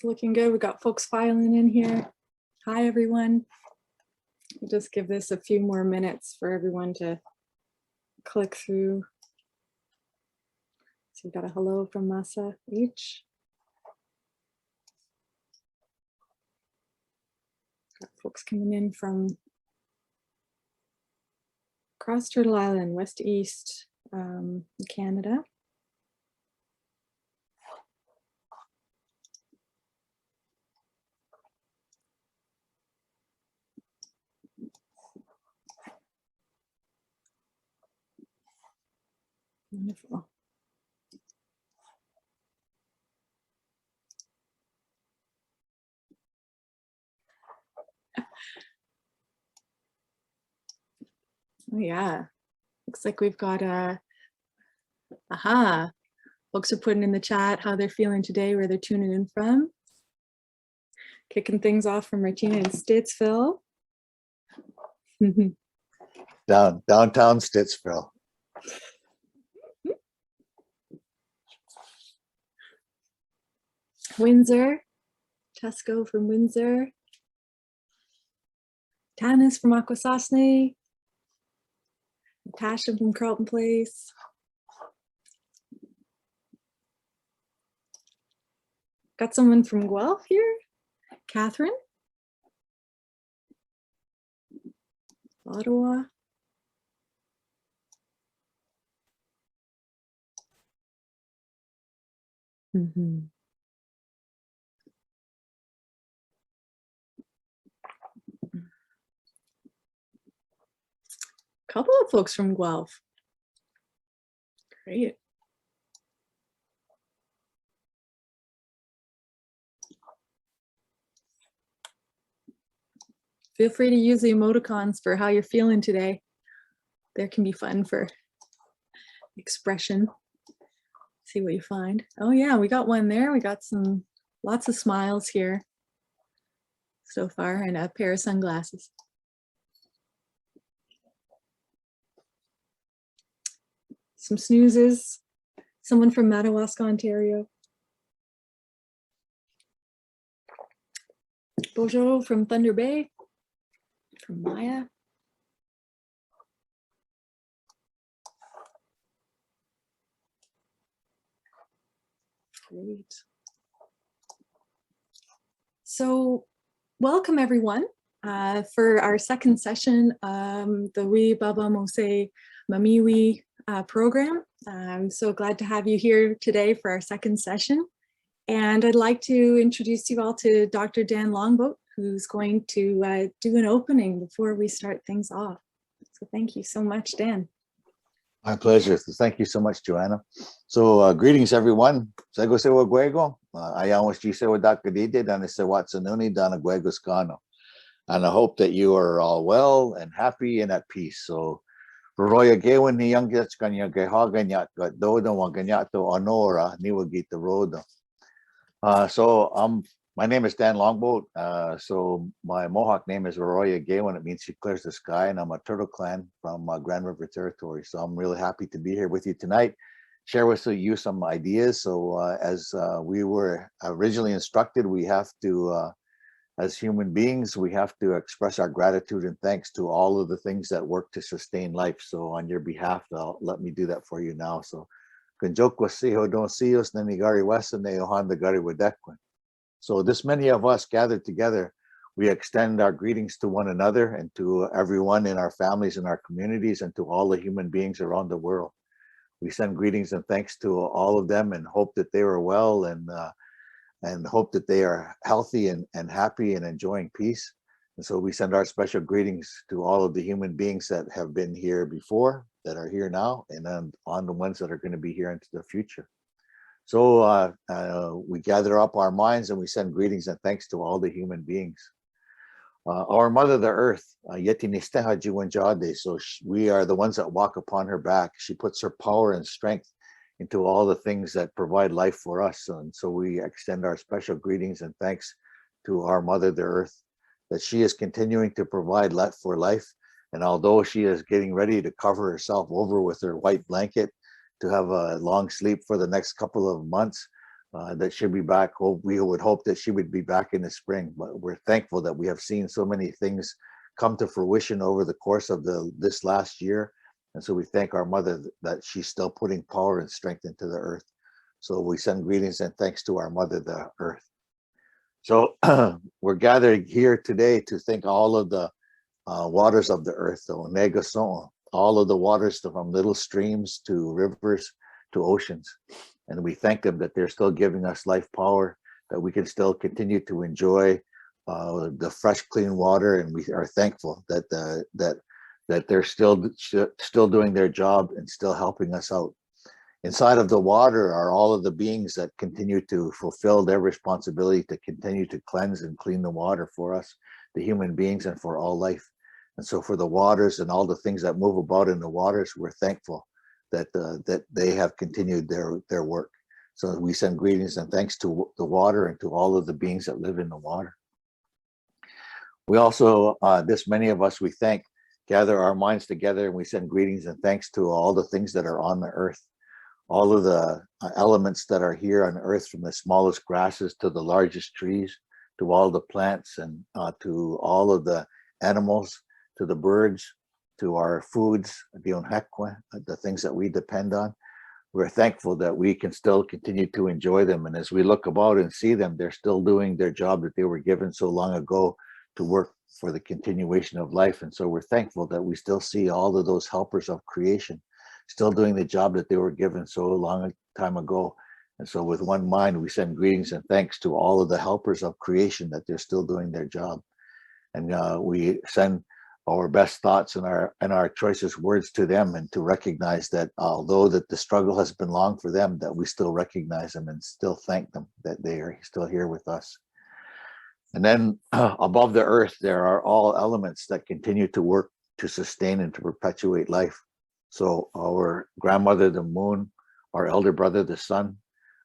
looking good. We got folks filing in here. Hi, everyone. We'll just give this a few more minutes for everyone to click through. So we got a hello from Masa H. Got folks coming in from across Turtle Island, west to east, Canada. Wonderful. Oh yeah, looks like we've got a, aha, folks are putting in the chat how they're feeling today, where they're tuning in from. Kicking things off from Martina in Stittsville. Downtown Stittsville. Windsor, Tesco from Windsor. Tanis from Akwesasne. Natasha from Carlton Place. Got someone from Guelph here. Catherine. Ottawa. Couple of folks from Guelph. Great. Feel free to use the emoticons for how you're feeling today. There can be fun for expression. See what you find. Oh yeah, we got one there. We got lots of smiles here so far, and a pair of sunglasses. Some snoozes. Someone from Madawaska, Ontario. Bonjour from Thunder Bay. From Maya. Great. So welcome everyone for our second session, the We Baba Mose Mamiwi program. I'm so glad to have you here today for our second session. And I'd like to introduce you all to Dr. Dan Longboat, who's going to do an opening before we start things off. So thank you so much, Dan. My pleasure. Thank you so much, Joanna. So greetings, everyone. Sego se waguego. Ayaw was gise wadakadide dan se watsanuni dan aguegos kano. And I hope that you are all well and happy and at peace. So Roya Gewin ni young gets kanya gehaganyat got dodo waganyato honora ni wagita rodo. My name is Dan Longboat. So my Mohawk name is Arroyo Gaywan. It means he clears the sky, and I'm a Turtle Clan from Grand River Territory. So I'm really happy to be here with you tonight, share with you some ideas. So as we were originally instructed, we have to, as human beings, we have to express our gratitude and thanks to all of the things that work to sustain life. So on your behalf, let me do that for you now. So Kunjokwa siho don't see us, Nanigari Weston, Neohanda Gari Wadekwan. So this many of us gathered together, we extend our greetings to one another and to everyone in our families and our communities and to all the human beings around the world. We send greetings and thanks to all of them and hope that they are well and hope that they are healthy and happy and enjoying peace. And so we send our special greetings to all of the human beings that have been here before, that are here now, and then on the ones that are going to be here into the future. So we gather up our minds and we send greetings and thanks to all the human beings. Our Mother, the Earth, so we are the ones that walk upon her back. She puts her power and strength into all the things that provide life for us. And so we extend our special greetings and thanks to our Mother, the Earth, that she is continuing to provide life for life. And although she is getting ready to cover herself over with her white blanket, to have a long sleep for the next couple of months, that she'll be back. We would hope that she would be back in the spring, but we're thankful that we have seen so many things come to fruition over the course of this last year. And so we thank our mother that she's still putting power and strength into the earth. So we send greetings and thanks to our mother, the earth. So we're gathered here today to thank all of the waters of the earth, the Onega Son, all of the waters from little streams to rivers to oceans. And we thank them that they're still giving us life power, that we can still continue to enjoy the fresh, clean water. And we are thankful that that they're still doing their job and still helping us out. Inside of the water are all of the beings that continue to fulfill their responsibility to continue to cleanse and clean the water for us, the human beings, and for all life. And so for the waters and all the things that move about in the waters, we're thankful that that they have continued their work. So we send greetings and thanks to the water and to all of the beings that live in the water. We also, many of us, we thank, gather our minds together and we send greetings and thanks to all the things that are on the earth. All of the elements that are here on earth, from the smallest grasses to the largest trees, to all the plants, and to all of the animals, to the birds, to our foods, the things that we depend on. We're thankful that we can still continue to enjoy them. And as we look about and see them, they're still doing their job that they were given so long ago to work for the continuation of life. And so we're thankful that we still see all of those helpers of creation still doing the job that they were given so long a time ago. And so with one mind, we send greetings and thanks to all of the helpers of creation that they're still doing their job. And we send our best thoughts and our choicest words to them, and to recognize that although that the struggle has been long for them, that we still recognize them and still thank them that they are still here with us. And then above the earth, there are all elements that continue to work to sustain and to perpetuate life. So our grandmother, the moon, our elder brother, the sun,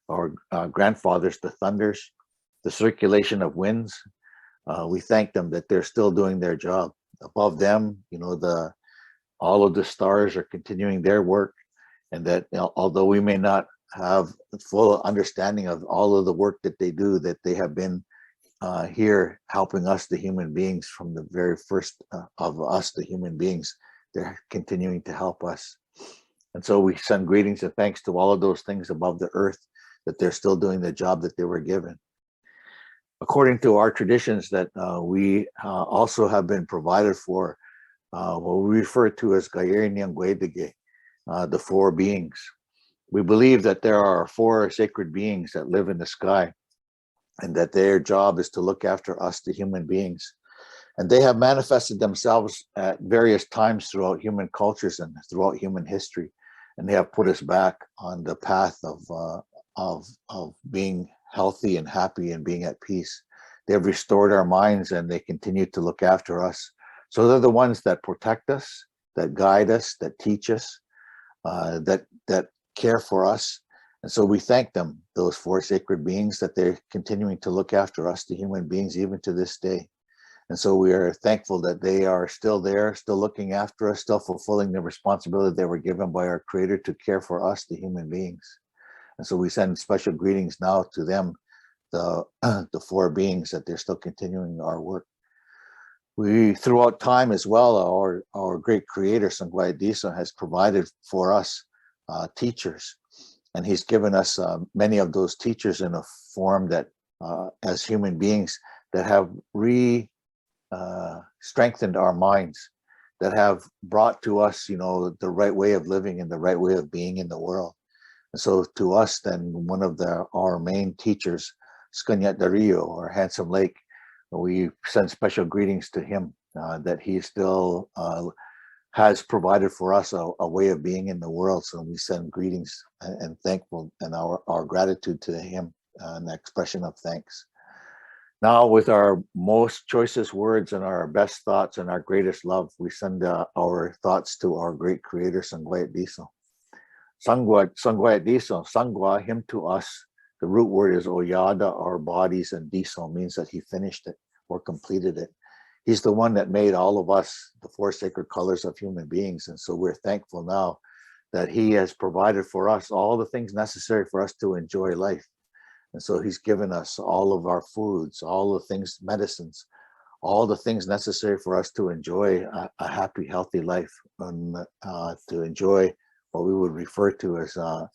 our grandfathers, the thunders, the circulation of winds, we thank them that they're still doing their job. Above them, all of the stars are continuing their work, and that although we may not have full understanding of all of the work that they do, that they have been here helping us, the human beings, from the very first of us, the human beings. They're continuing to help us. And so we send greetings and thanks to all of those things above the earth, that they're still doing the job that they were given. According to our traditions that we also have been provided for, what we refer to as Gayer Nyangwedige, the four beings. We believe that there are four sacred beings that live in the sky, and that their job is to look after us, the human beings. And they have manifested themselves at various times throughout human cultures and throughout human history. And they have put us back on the path of being healthy and happy and being at peace. They have restored our minds, and they continue to look after us. So they're the ones that protect us, that guide us, that teach us, that care for us. And so we thank them, those four sacred beings, that they're continuing to look after us, the human beings, even to this day. And so we are thankful that they are still there, still looking after us, still fulfilling the responsibility they were given by our Creator to care for us, the human beings. And so we send special greetings now to them, the four beings, that they're still continuing our work. We, throughout time as well, our great Creator, Sangwai Disa, has provided for us teachers. And he's given us many of those teachers in a form that, as human beings, that have strengthened our minds, that have brought to us, the right way of living and the right way of being in the world. And so to us, then, one of our main teachers, Skanyat Dario, or Handsome Lake, we send special greetings to him, that he still has provided for us a way of being in the world. So we send greetings and thankful, and our gratitude to him, an expression of thanks. Now, with our most choicest words and our best thoughts and our greatest love, we send our thoughts to our great Creator, Sangwayat Diso. Sangwayat Diso, Sangwa, him to us. The root word is Oyada, our bodies, and Diso means that he finished it or completed it. He's the one that made all of us, the four sacred colors of human beings. And so we're thankful now that he has provided for us all the things necessary for us to enjoy life. And so he's given us all of our foods, all the things, medicines, all the things necessary for us to enjoy a happy, healthy life, and to enjoy what we would refer to as a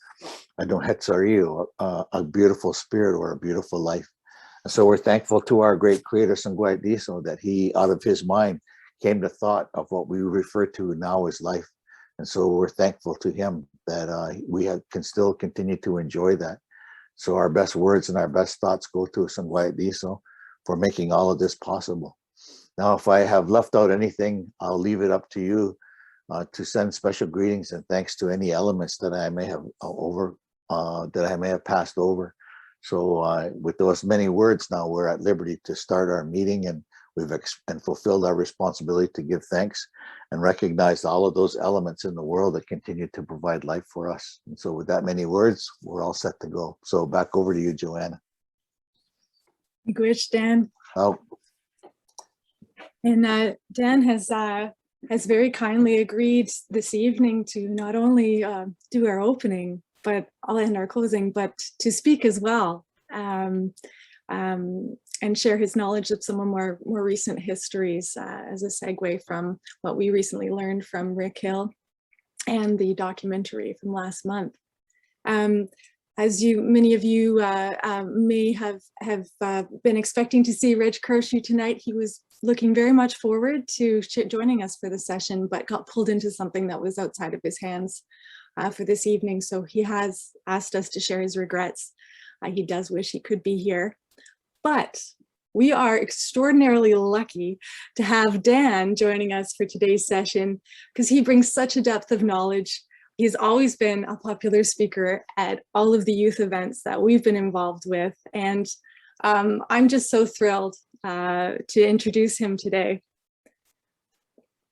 beautiful spirit or a beautiful life. And so we're thankful to our great creator, Sangwai Diso, that he, out of his mind, came to thought of what we refer to now as life. And so we're thankful to him that can still continue to enjoy that. So our best words and our best thoughts go to Sangwai Diso for making all of this possible. Now, if I have left out anything, I'll leave it up to you to send special greetings and thanks to any elements that I may have passed over. So with those many words, now we're at liberty to start our meeting, and we've fulfilled our responsibility to give thanks and recognize all of those elements in the world that continue to provide life for us. And so with that many words, we're all set to go. So back over to you, Joanna. Gwich, Dan. Oh. And Dan has very kindly agreed this evening to not only do our opening, but I'll end our closing, but to speak as well, and share his knowledge of some of more recent histories as a segue from what we recently learned from Rick Hill and the documentary from last month. As many of you may have been expecting to see Reg Kershaw tonight, he was looking very much forward to joining us for the session, but got pulled into something that was outside of his hands for this evening. So he has asked us to share his regrets. He does wish he could be here, but we are extraordinarily lucky to have Dan joining us for today's session because he brings such a depth of knowledge. He's always been a popular speaker at all of the youth events that we've been involved with. And I'm just so thrilled to introduce him today.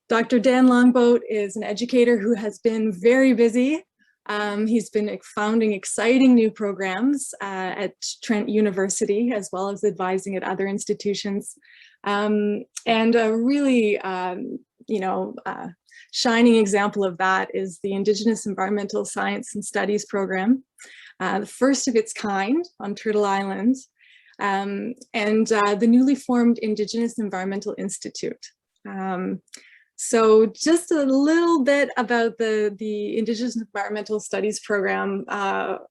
Dr. Dan Longboat is an educator who has been very busy. He's been founding exciting new programs at Trent University, as well as advising at other institutions. And a really, shining example of that is the Indigenous Environmental Science and Studies program, the first of its kind on Turtle Island, and the newly formed Indigenous Environmental Institute. So just a little bit about the Indigenous Environmental Studies program.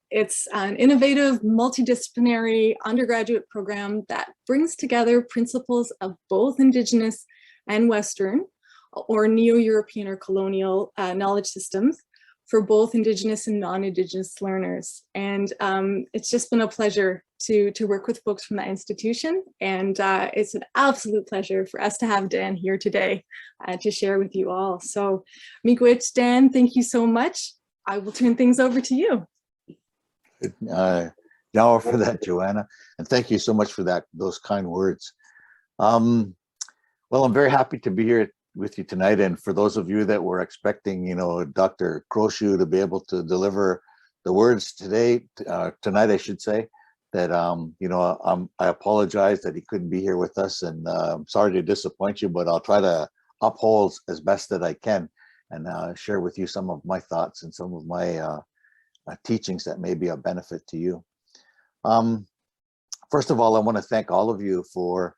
It's an innovative, multidisciplinary undergraduate program that brings together principles of both Indigenous and Western, or Neo-European or colonial knowledge systems for both Indigenous and non-Indigenous learners. And it's just been a pleasure to work with folks from that institution. And it's an absolute pleasure for us to have Dan here today to share with you all. So Miigwech, Dan, thank you so much. I will turn things over to you. Now for that, Joanna, and thank you so much for those kind words. Well, I'm very happy to be here with you tonight, and for those of you that were expecting, Dr. Croshoe to be able to deliver the words tonight, I should say, that I apologize that he couldn't be here with us, and I'm sorry to disappoint you, but I'll try to uphold as best that I can and share with you some of my thoughts and some of my teachings that may be of benefit to you. First of all, I want to thank all of you for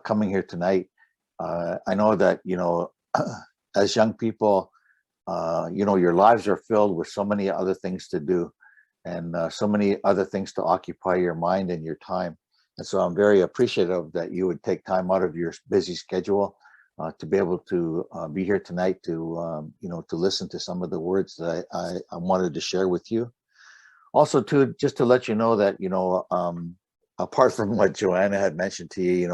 coming here tonight. I know that, as young people, your lives are filled with so many other things to do and so many other things to occupy your mind and your time. And so I'm very appreciative that you would take time out of your busy schedule to be able to be here tonight to listen to some of the words that I wanted to share with you. Also, just to let you know that, apart from what Joanna had mentioned to you,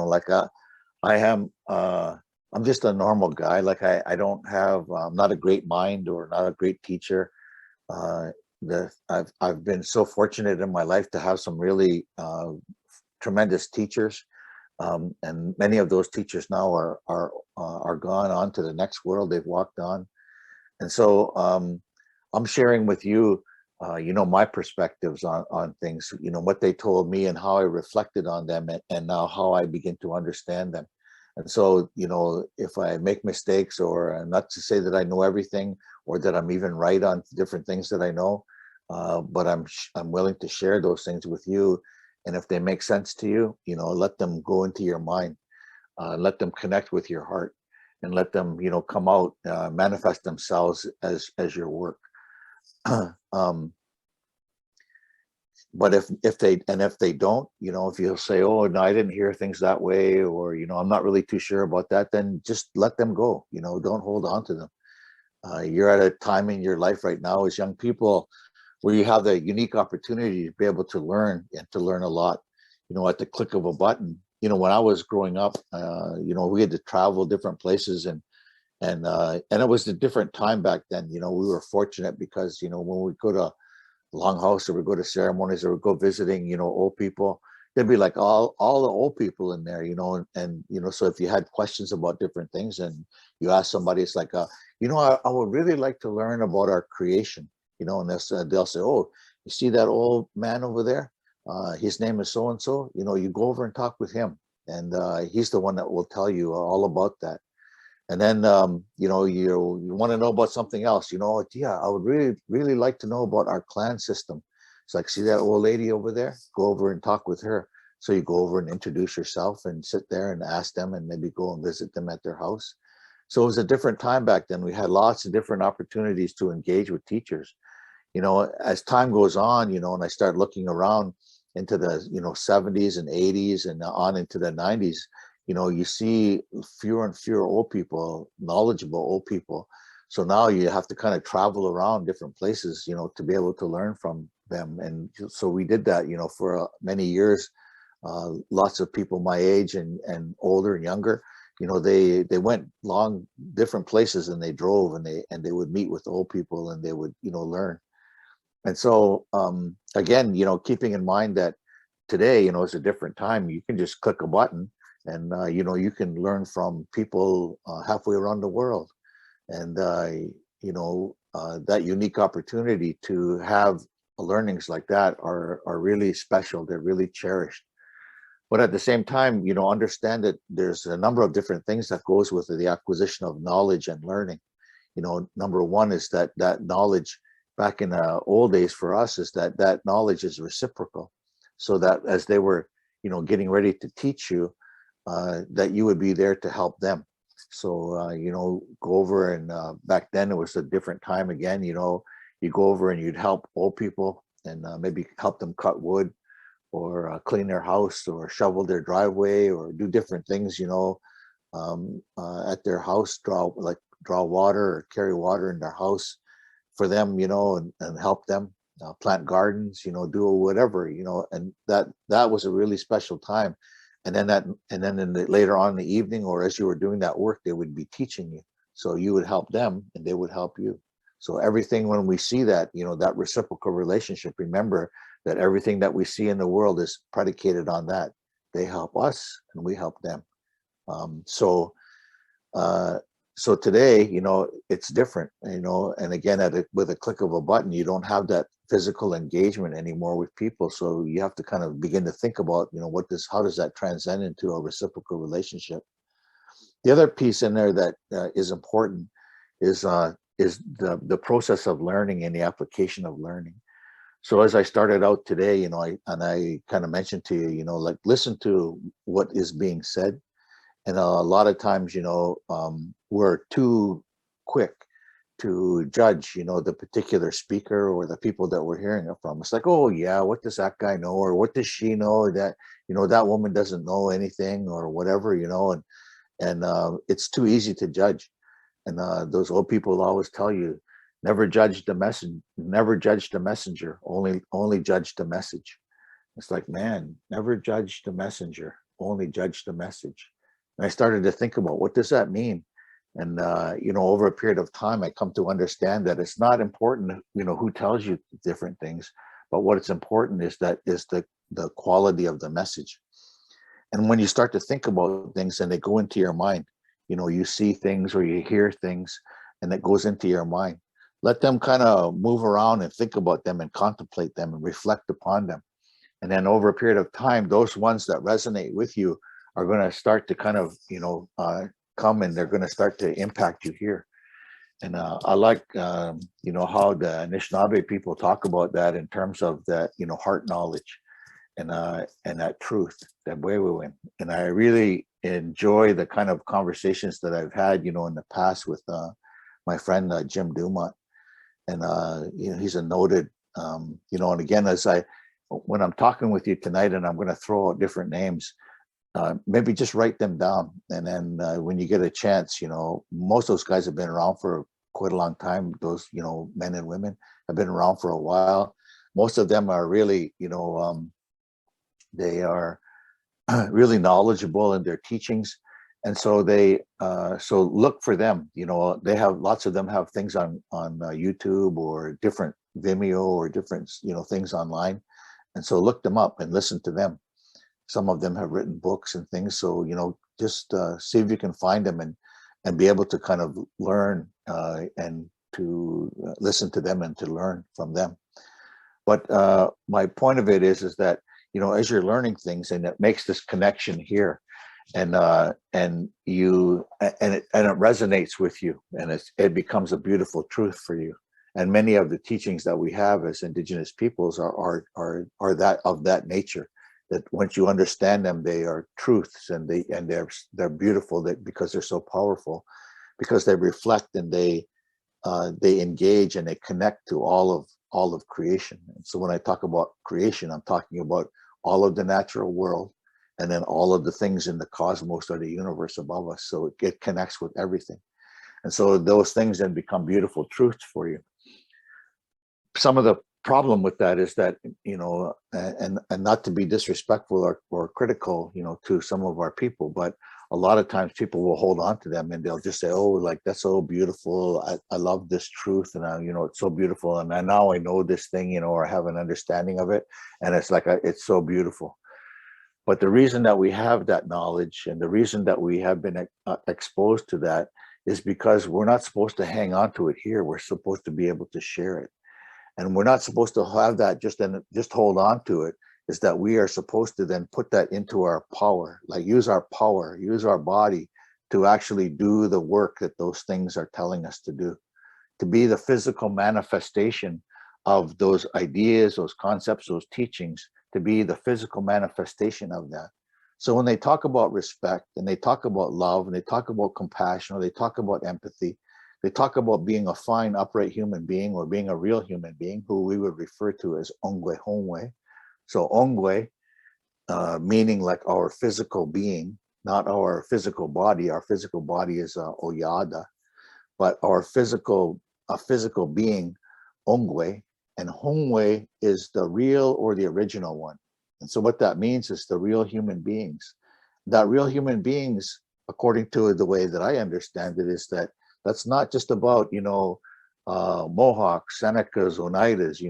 I'm just a normal guy. Like I don't have, I'm not a great mind or not a great teacher. I've been so fortunate in my life to have some really tremendous teachers, and many of those teachers now are gone on to the next world. They've walked on, and so I'm sharing with you, my perspectives on things. What they told me and how I reflected on them, and now how I begin to understand them. And so, if I make mistakes, or not to say that I know everything or that I'm even right on different things that I know, but I'm willing to share those things with you And if they make sense to you, let them go into your mind, let them connect with your heart, and let them, come out, manifest themselves as your work. um, but if they don't, if you'll say, oh no, I didn't hear things that way, or I'm not really too sure about that, then just let them go. Don't hold on to them. You're at a time in your life right now as young people where you have the unique opportunity to be able to learn, and to learn a lot, at the click of a button. When I was growing up, we had to travel different places, and it was a different time back then. We were fortunate because, when we go to longhouse, or we go to ceremonies, or we go visiting, old people, there'd be like all the old people in there, and so if you had questions about different things and you ask somebody, it's like, I would really like to learn about our creation, and they'll say, oh, you see that old man over there? His name is so and so. You go over and talk with him, and he's the one that will tell you all about that. And then, you want to know about something else, yeah, I would really, really like to know about our clan system. It's like, see that old lady over there? Go over and talk with her. So you go over and introduce yourself and sit there and ask them, and maybe go and visit them at their house. So it was a different time back then. We had lots of different opportunities to engage with teachers. As time goes on, and I start looking around into the, 70s and 80s and on into the 90s, you see fewer and fewer old people, knowledgeable old people. So now you have to kind of travel around different places, to be able to learn from them. And so we did that, for many years. Lots of people my age and older and younger, they went long different places, and they drove, and they would meet with old people, and they would, learn. And so, again, keeping in mind that today, it's a different time. You can just click a button, and you can learn from people halfway around the world. And that unique opportunity to have learnings like that are really special. They're really cherished. But at the same time, understand that there's a number of different things that goes with the acquisition of knowledge and learning. Number one is that knowledge back in the old days for us is that knowledge is reciprocal. So that as they were, getting ready to teach you, that you would be there to help them. So, go over, and back then it was a different time again. You go over and you'd help old people, and maybe help them cut wood, or clean their house, or shovel their driveway, or do different things, at their house, draw water or carry water in their house for them, and help them plant gardens, do whatever, and that was a really special time. And then later on in the evening, or as you were doing that work, they would be teaching you. So you would help them, and they would help you. So everything, when we see that, that reciprocal relationship, remember that everything that we see in the world is predicated on that. They help us, and we help them. So today, it's different, and again, with a click of a button, you don't have that physical engagement anymore with people. So you have to kind of begin to think about, how does that transcend into a reciprocal relationship? The other piece in there that is important is the process of learning and the application of learning. So as I started out today, I kind of mentioned to you, like, listen to what is being said. And a lot of times, we're too quick to judge, the particular speaker or the people that we're hearing it from. It's like, oh yeah, what does that guy know? Or what does she know? That, that woman doesn't know anything, or whatever, and it's too easy to judge. And those old people always tell you, never judge the messenger, only judge the message. It's like, man, never judge the messenger, only judge the message. And I started to think about, what does that mean? And over a period of time, I come to understand that it's not important, who tells you different things, but what it's important is the quality of the message. And when you start to think about things and they go into your mind, you see things or you hear things, and it goes into your mind. Let them kind of move around and think about them and contemplate them and reflect upon them. And then over a period of time, those ones that resonate with you are going to start to kind of, come, and they're going to start to impact you here. And I like, how the Anishinaabe people talk about that in terms of that, heart knowledge. and that truth, that way we win. And I really enjoy the kind of conversations that I've had, in the past with my friend Jim Dumont, and he's a noted, and again, when I'm talking with you tonight, and I'm going to throw out different names, maybe just write them down, and then when you get a chance, most of those guys have been around for quite a long time. Those men and women have been around for a while. Most of them are really, they are really knowledgeable in their teachings, and so so look for them. They have, lots of them have things on YouTube or different Vimeo or different things online, and so look them up and listen to them. Some of them have written books and things, so just see if you can find them and be able to kind of learn and to listen to them and to learn from them. But my point of it is that as you're learning things, and it makes this connection here, and it resonates with you, and it becomes a beautiful truth for you. And many of the teachings that we have as Indigenous peoples are that, of that nature. That once you understand them, they are truths, and they're beautiful, because they're so powerful, because they reflect, and they engage, and they connect to all of creation. And so when I talk about creation, I'm talking about all of the natural world, and then all of the things in the cosmos or the universe above us. So it connects with everything. And so those things then become beautiful truths for you. Some of the problem with that is that, and not to be disrespectful or critical, to some of our people, but a lot of times people will hold on to them, and they'll just say, oh, like, that's so beautiful. I love this truth, and it's so beautiful. And now I know this thing, or I have an understanding of it. And it's like, it's so beautiful. But the reason that we have that knowledge, and the reason that we have been exposed to that, is because we're not supposed to hang on to it here. We're supposed to be able to share it. And we're not supposed to have that just hold on to it. Is that we are supposed to then put that into our power, like use our power, use our body to actually do the work that those things are telling us to do, to be the physical manifestation of those ideas, those concepts, those teachings, to be the physical manifestation of that. So when they talk about respect, and they talk about love, and they talk about compassion, or they talk about empathy, they talk about being a fine, upright human being, or being a real human being, who we would refer to as Ongwe Hongwe. So Ongwe, meaning like our physical being, not our physical body. Our physical body is Oyada, but our physical being, Ongwe, and Hongwe is the real or the original one. And so what that means is the real human beings. That real human beings, according to the way that I understand it, is that that's not just about Mohawks, Senecas, Oneidas.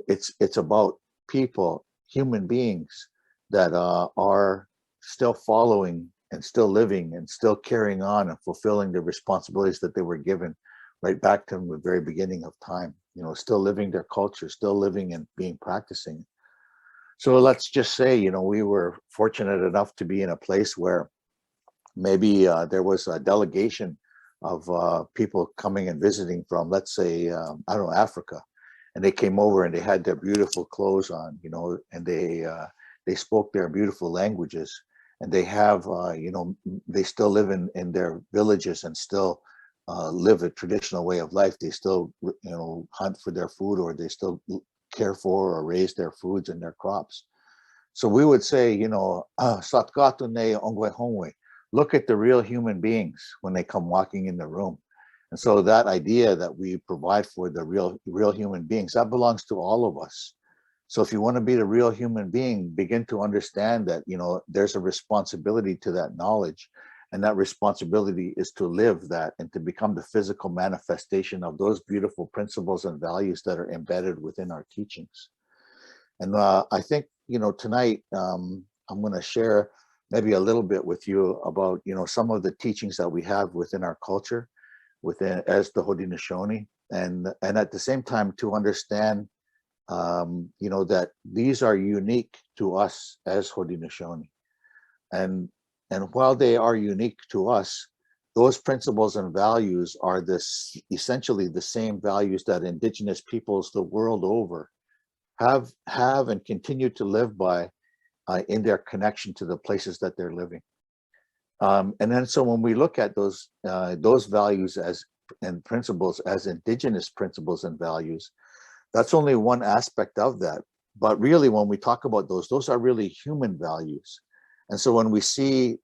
It's about people, human beings that are still following and still living and still carrying on and fulfilling the responsibilities that they were given right back to the very beginning of time, still living their culture, still living and being practicing. So let's just say, we were fortunate enough to be in a place where maybe there was a delegation of people coming and visiting from, let's say, I don't know, Africa. And they came over, and they had their beautiful clothes on, and they spoke their beautiful languages, and they have, they still live in their villages, and still live a traditional way of life. They still, hunt for their food, or they still care for or raise their foods and their crops. So we would say, Satkatu ne ongwe hongwe. Look at the real human beings when they come walking in the room. And so that idea that we provide for the real human beings, that belongs to all of us. So if you want to be the real human being, begin to understand that, there's a responsibility to that knowledge. And that responsibility is to live that and to become the physical manifestation of those beautiful principles and values that are embedded within our teachings. And I think, tonight I'm going to share maybe a little bit with you about, some of the teachings that we have within our culture, within as the Haudenosaunee, and at the same time to understand, that these are unique to us as Haudenosaunee, and while they are unique to us, those principles and values are essentially the same values that Indigenous peoples the world over have and continue to live by in their connection to the places that they're living. And then so when we look at those values as and principles as indigenous principles and values, that's only one aspect of that. But really, when we talk about those are really human values. And so when we see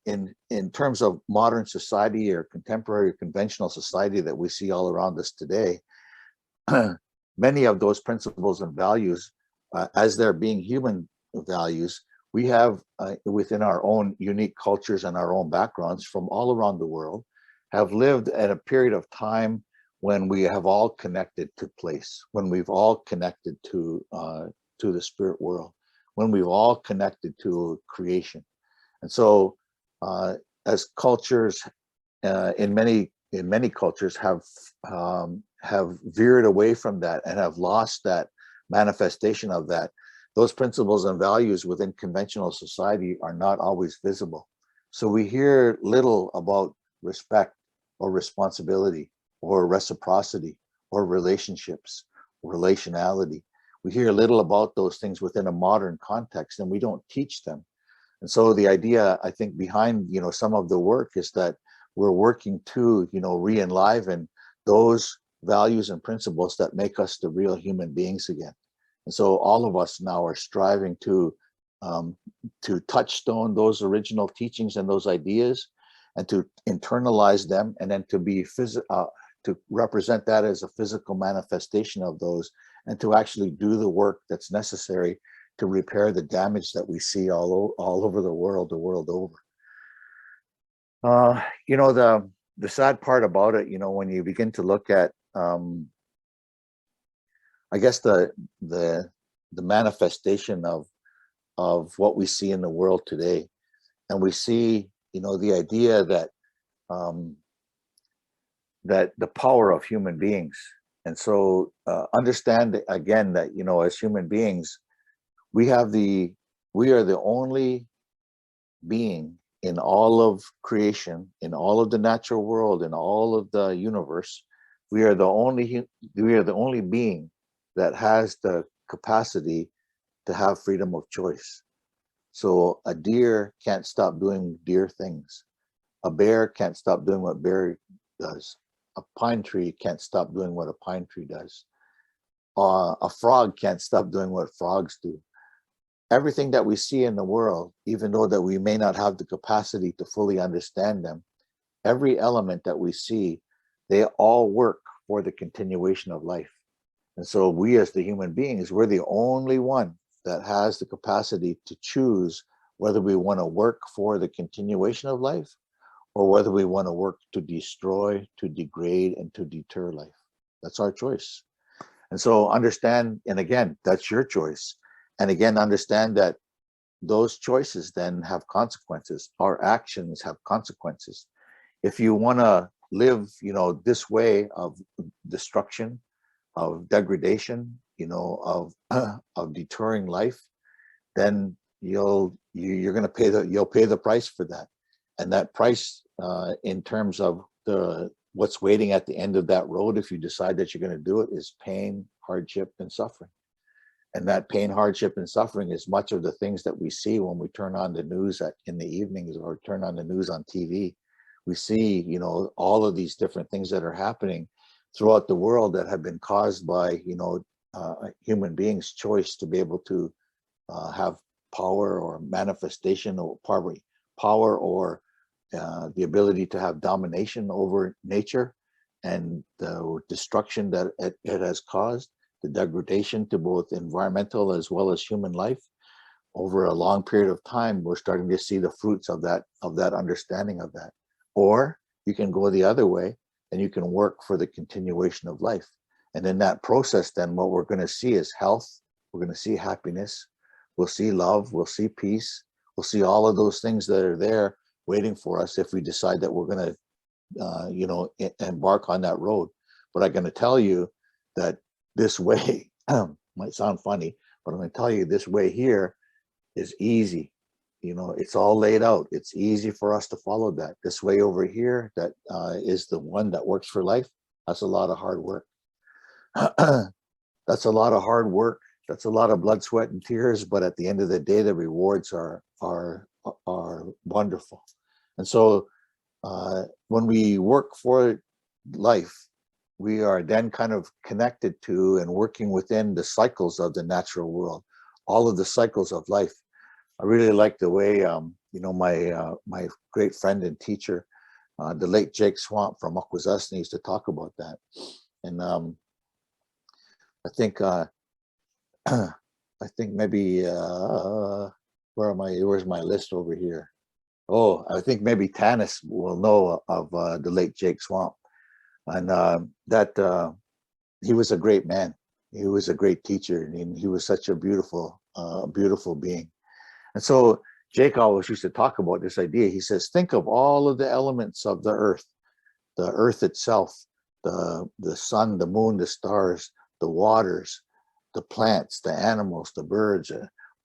in terms of modern society or contemporary conventional society that we see all around us today, many of those principles and values, as they're being human values, we have within our own unique cultures and our own backgrounds from all around the world, have lived at a period of time when we have all connected to place, when we've all connected to the spirit world, when we've all connected to creation. And so as cultures in many cultures have veered away from that and have lost that manifestation of that, those principles and values within conventional society are not always visible. So we hear little about respect or responsibility or reciprocity or relationships, relationality. We hear little about those things within a modern context, and we don't teach them. And so the idea, I think, behind some of the work is that we're working to re-enliven those values and principles that make us the real human beings again. And so all of us now are striving to touchstone those original teachings and those ideas, and to internalize them, and then to represent that as a physical manifestation of those, and to actually do the work that's necessary to repair the damage that we see all over the world over. The sad part about it, when you begin to look at, I guess the manifestation of what we see in the world today, and we see, the idea that that the power of human beings. And so understand again that, as human beings, we are the only being in all of creation, in all of the natural world, in all of the universe. We are the only being that has the capacity to have freedom of choice. So a deer can't stop doing deer things. A bear can't stop doing what bear does. A pine tree can't stop doing what a pine tree does. A frog can't stop doing what frogs do. Everything that we see in the world, even though that we may not have the capacity to fully understand them, every element that we see, they all work for the continuation of life. And so we as the human beings, we're the only one that has the capacity to choose whether we want to work for the continuation of life, or whether we want to work to destroy, to degrade, and to deter life. That's our choice. And so understand, and again, that's your choice. And again, understand that those choices then have consequences. Our actions have consequences. If you want to live, this way of destruction, of degradation, of deterring life, then you're going to you'll pay the price for that. And that price, in terms of what's waiting at the end of that road, if you decide that you're going to do it, is pain, hardship, and suffering. And that pain, hardship, and suffering is much of the things that we see when we turn on the news in the evenings, or turn on the news on TV. We see, all of these different things that are happening throughout the world that have been caused by, human beings' choice to be able to have power or manifestation, or power or the ability to have domination over nature, and the destruction that it has caused, the degradation to both environmental as well as human life. Over a long period of time, we're starting to see the fruits of that understanding of that. Or you can go the other way, and you can work for the continuation of life. And in that process, then what we're going to see is health. We're going to see happiness. We'll see love. We'll see peace. We'll see all of those things that are there waiting for us if we decide that we're going to, embark on that road. But I'm going to tell you that this way might sound funny, but I'm going to tell you this way here is easy. It's all laid out. It's easy for us to follow that. This way over here, that is the one that works for life. That's a lot of hard work. That's a lot of hard work That's a lot of blood, sweat, and tears, but at the end of the day, the rewards are wonderful. And so when we work for life, we are then kind of connected to and working within the cycles of the natural world, all of the cycles of life. I really like the way, my great friend and teacher, the late Jake Swamp from Akwesasne, used to talk about that. And I think I think maybe where's my list over here? Oh, I think maybe Tanis will know of the late Jake Swamp, and that he was a great man. He was a great teacher, and he was such a beautiful being. And so Jake always used to talk about this idea. He says, think of all of the elements of the earth itself, the sun, the moon, the stars, the waters, the plants, the animals, the birds,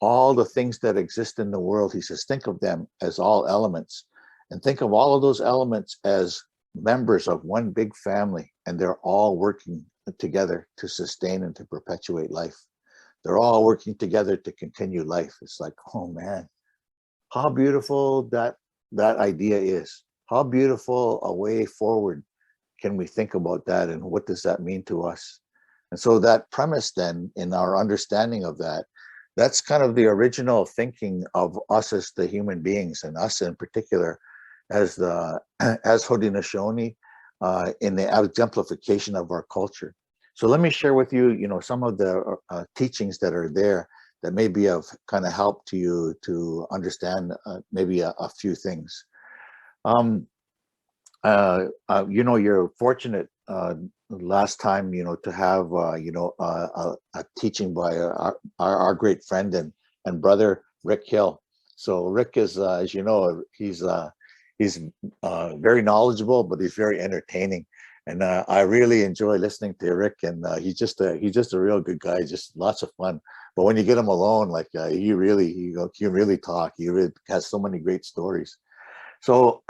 all the things that exist in the world. He says, think of them as all elements, and think of all of those elements as members of one big family, and they're all working together to sustain and to perpetuate life. They're all working together to continue life. It's like, oh man, how beautiful that idea is. How beautiful a way forward can we think about that, and what does that mean to us? And so that premise then, in our understanding of that, that's kind of the original thinking of us as the human beings, and us in particular as Haudenosaunee, in the exemplification of our culture. So let me share with you, some of the teachings that are there that may be of kind of help to you to understand maybe a few things. You're fortunate last time, to have, a teaching by our great friend and brother, Rick Hill. So Rick is, as you know, he's very knowledgeable, but he's very entertaining. And I really enjoy listening to Rick, and he's just a real good guy, just lots of fun. But when you get him alone, like he can really talk. He really has so many great stories. So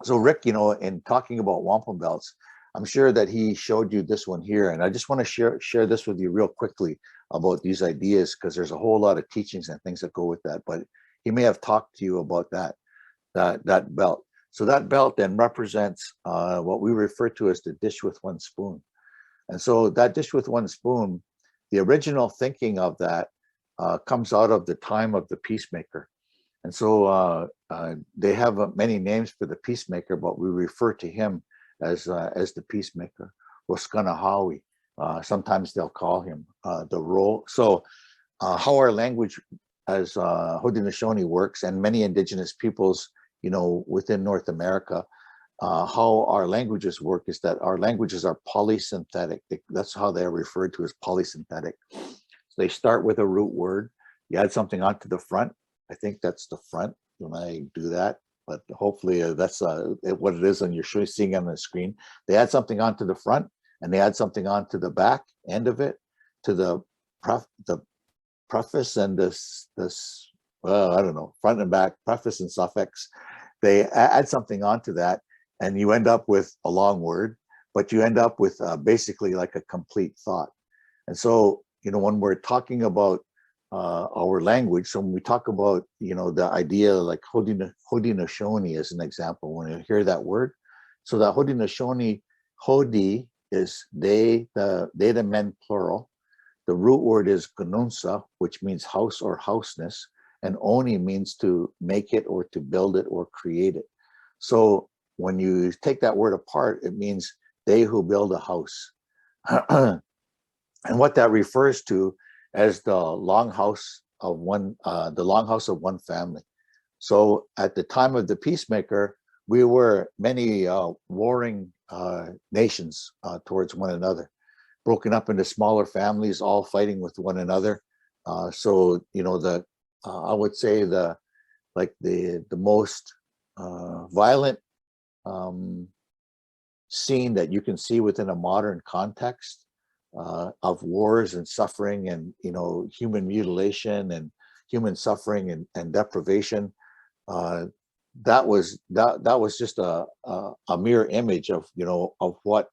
so Rick, in talking about wampum belts, I'm sure that he showed you this one here, and I just want to share this with you real quickly about these ideas, because there's a whole lot of teachings and things that go with that. But he may have talked to you about that belt. So that belt then represents what we refer to as the dish with one spoon. And so that dish with one spoon, the original thinking of that comes out of the time of the peacemaker. And so they have many names for the peacemaker, but we refer to him as the peacemaker, Roskanahawi. Sometimes they'll call him the role. So how our language as Haudenosaunee works, and many indigenous peoples, within North America, how our languages work is that our languages are polysynthetic. That's how they're referred to, as polysynthetic. So they start with a root word. You add something onto the front. I think that's the front when I do that, but hopefully that's what it is, and you're seeing on the screen. They add something onto the front, and they add something onto the back end of it, to the preface and this I don't know, front and back, preface and suffix. They add something onto that, and you end up with a long word, but you end up with basically like a complete thought. And so, when we're talking about our language, so when we talk about, the idea like Haudenosaunee as an example, when you hear that word, so that Haudenosaunee, Hodi is they, the men plural. The root word is gununsa, which means house or houseness, and oni means to make it or to build it or create it. So when you take that word apart, it means they who build a house. And what that refers to as the longhouse of one family. So at the time of the peacemaker, we were many warring nations towards one another, broken up into smaller families, all fighting with one another. So I would say the most violent scene that you can see within a modern context of wars and suffering, and human mutilation and human suffering and deprivation. That was just a mere image of of what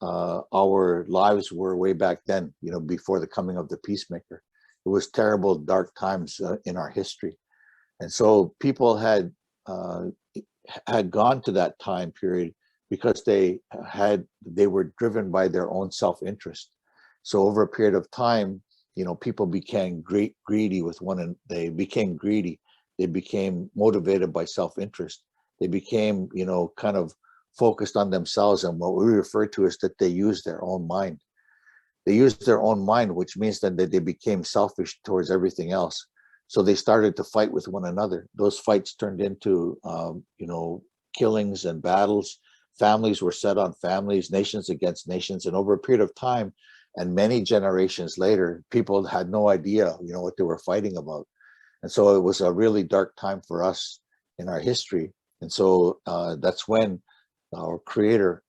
our lives were way back then, before the coming of the peacemaker. It was terrible, dark times in our history. And so people had gone to that time period because they were driven by their own self-interest. So over a period of time, people became greedy with one, and they became greedy. They became motivated by self-interest. They became, kind of focused on themselves, and what we refer to is that they used their own mind. They used their own mind, which means that they became selfish towards everything else. So they started to fight with one another. Those fights turned into, killings and battles. Families were set on families, nations against nations. And over a period of time, and many generations later, people had no idea, what they were fighting about. And so it was a really dark time for us in our history. And so that's when our Creator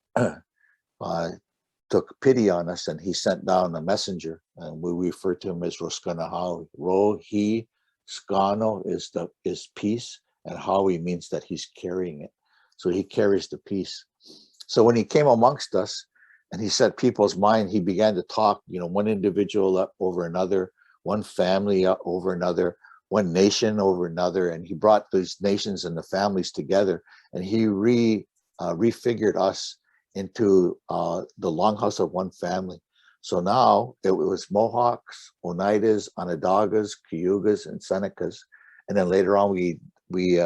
took pity on us, and he sent down a messenger, and we refer to him as Roskanahawi. Ro, he, Skano is peace, and Hawi means that he's carrying it. So he carries the peace. So when he came amongst us and he set people's mind, he began to talk, one individual over another, one family over another, one nation over another, and he brought these nations and the families together, and he refigured us into the longhouse of one family. So now it was Mohawks, Oneidas, Onondagas, Cayugas, and Senecas, and then later on we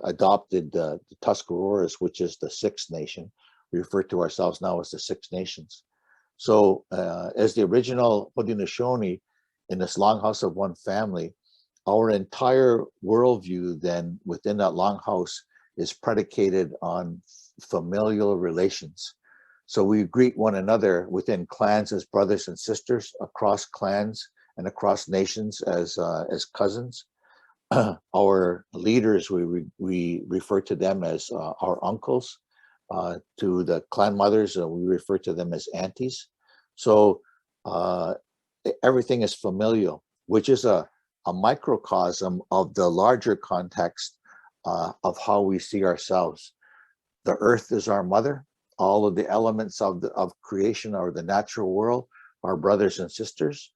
adopted the Tuscaroras, which is the Sixth Nation. We refer to ourselves now as the Six Nations. So as the original Haudenosaunee in this longhouse of one family, our entire worldview then within that longhouse is predicated on familial relations. So we greet one another within clans as brothers and sisters, across clans and across nations as cousins. Our leaders, we refer to them as our uncles. To the clan mothers, we refer to them as aunties. So everything is familial, which is a microcosm of the larger context of how we see ourselves. The earth is our mother. All of the elements of creation or the natural world are brothers and sisters.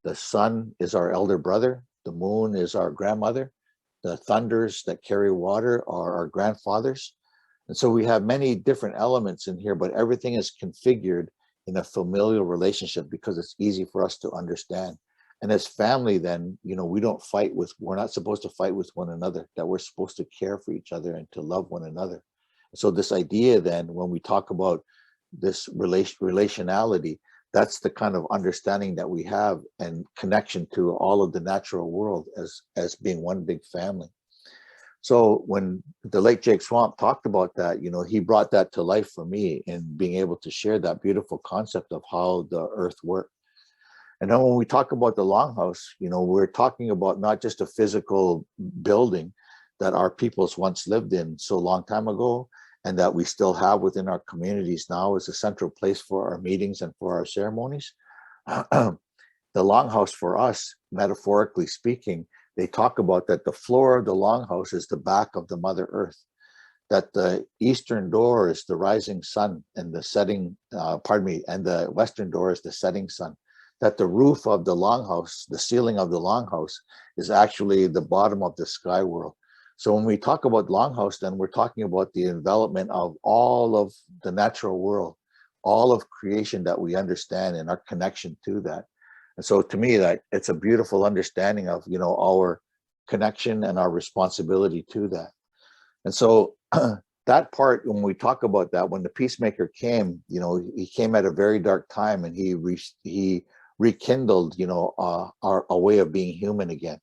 The sun is our elder brother. The moon is our grandmother. The thunders that carry water are our grandfathers. And so we have many different elements in here, but everything is configured in a familial relationship because it's easy for us to understand. And as family, then, we're not supposed to fight with one another, that we're supposed to care for each other and to love one another. So this idea then, when we talk about this relationality, that's the kind of understanding that we have and connection to all of the natural world as being one big family. So when the late Jake Swamp talked about that, he brought that to life for me in being able to share that beautiful concept of how the earth worked. And then when we talk about the longhouse, we're talking about not just a physical building that our peoples once lived in so long time ago, and that we still have within our communities now as a central place for our meetings and for our ceremonies. The longhouse for us, metaphorically speaking, they talk about that the floor of the longhouse is the back of the Mother Earth, that the eastern door is the rising sun and the setting, and the western door is the setting sun, that the roof of the longhouse, the ceiling of the longhouse, is actually the bottom of the sky world. So when we talk about longhouse, then we're talking about the envelopment of all of the natural world, all of creation that we understand and our connection to that. And so to me, that it's a beautiful understanding of, our connection and our responsibility to that. And so that part, when we talk about that, when the peacemaker came, he came at a very dark time, and he rekindled, a way of being human again.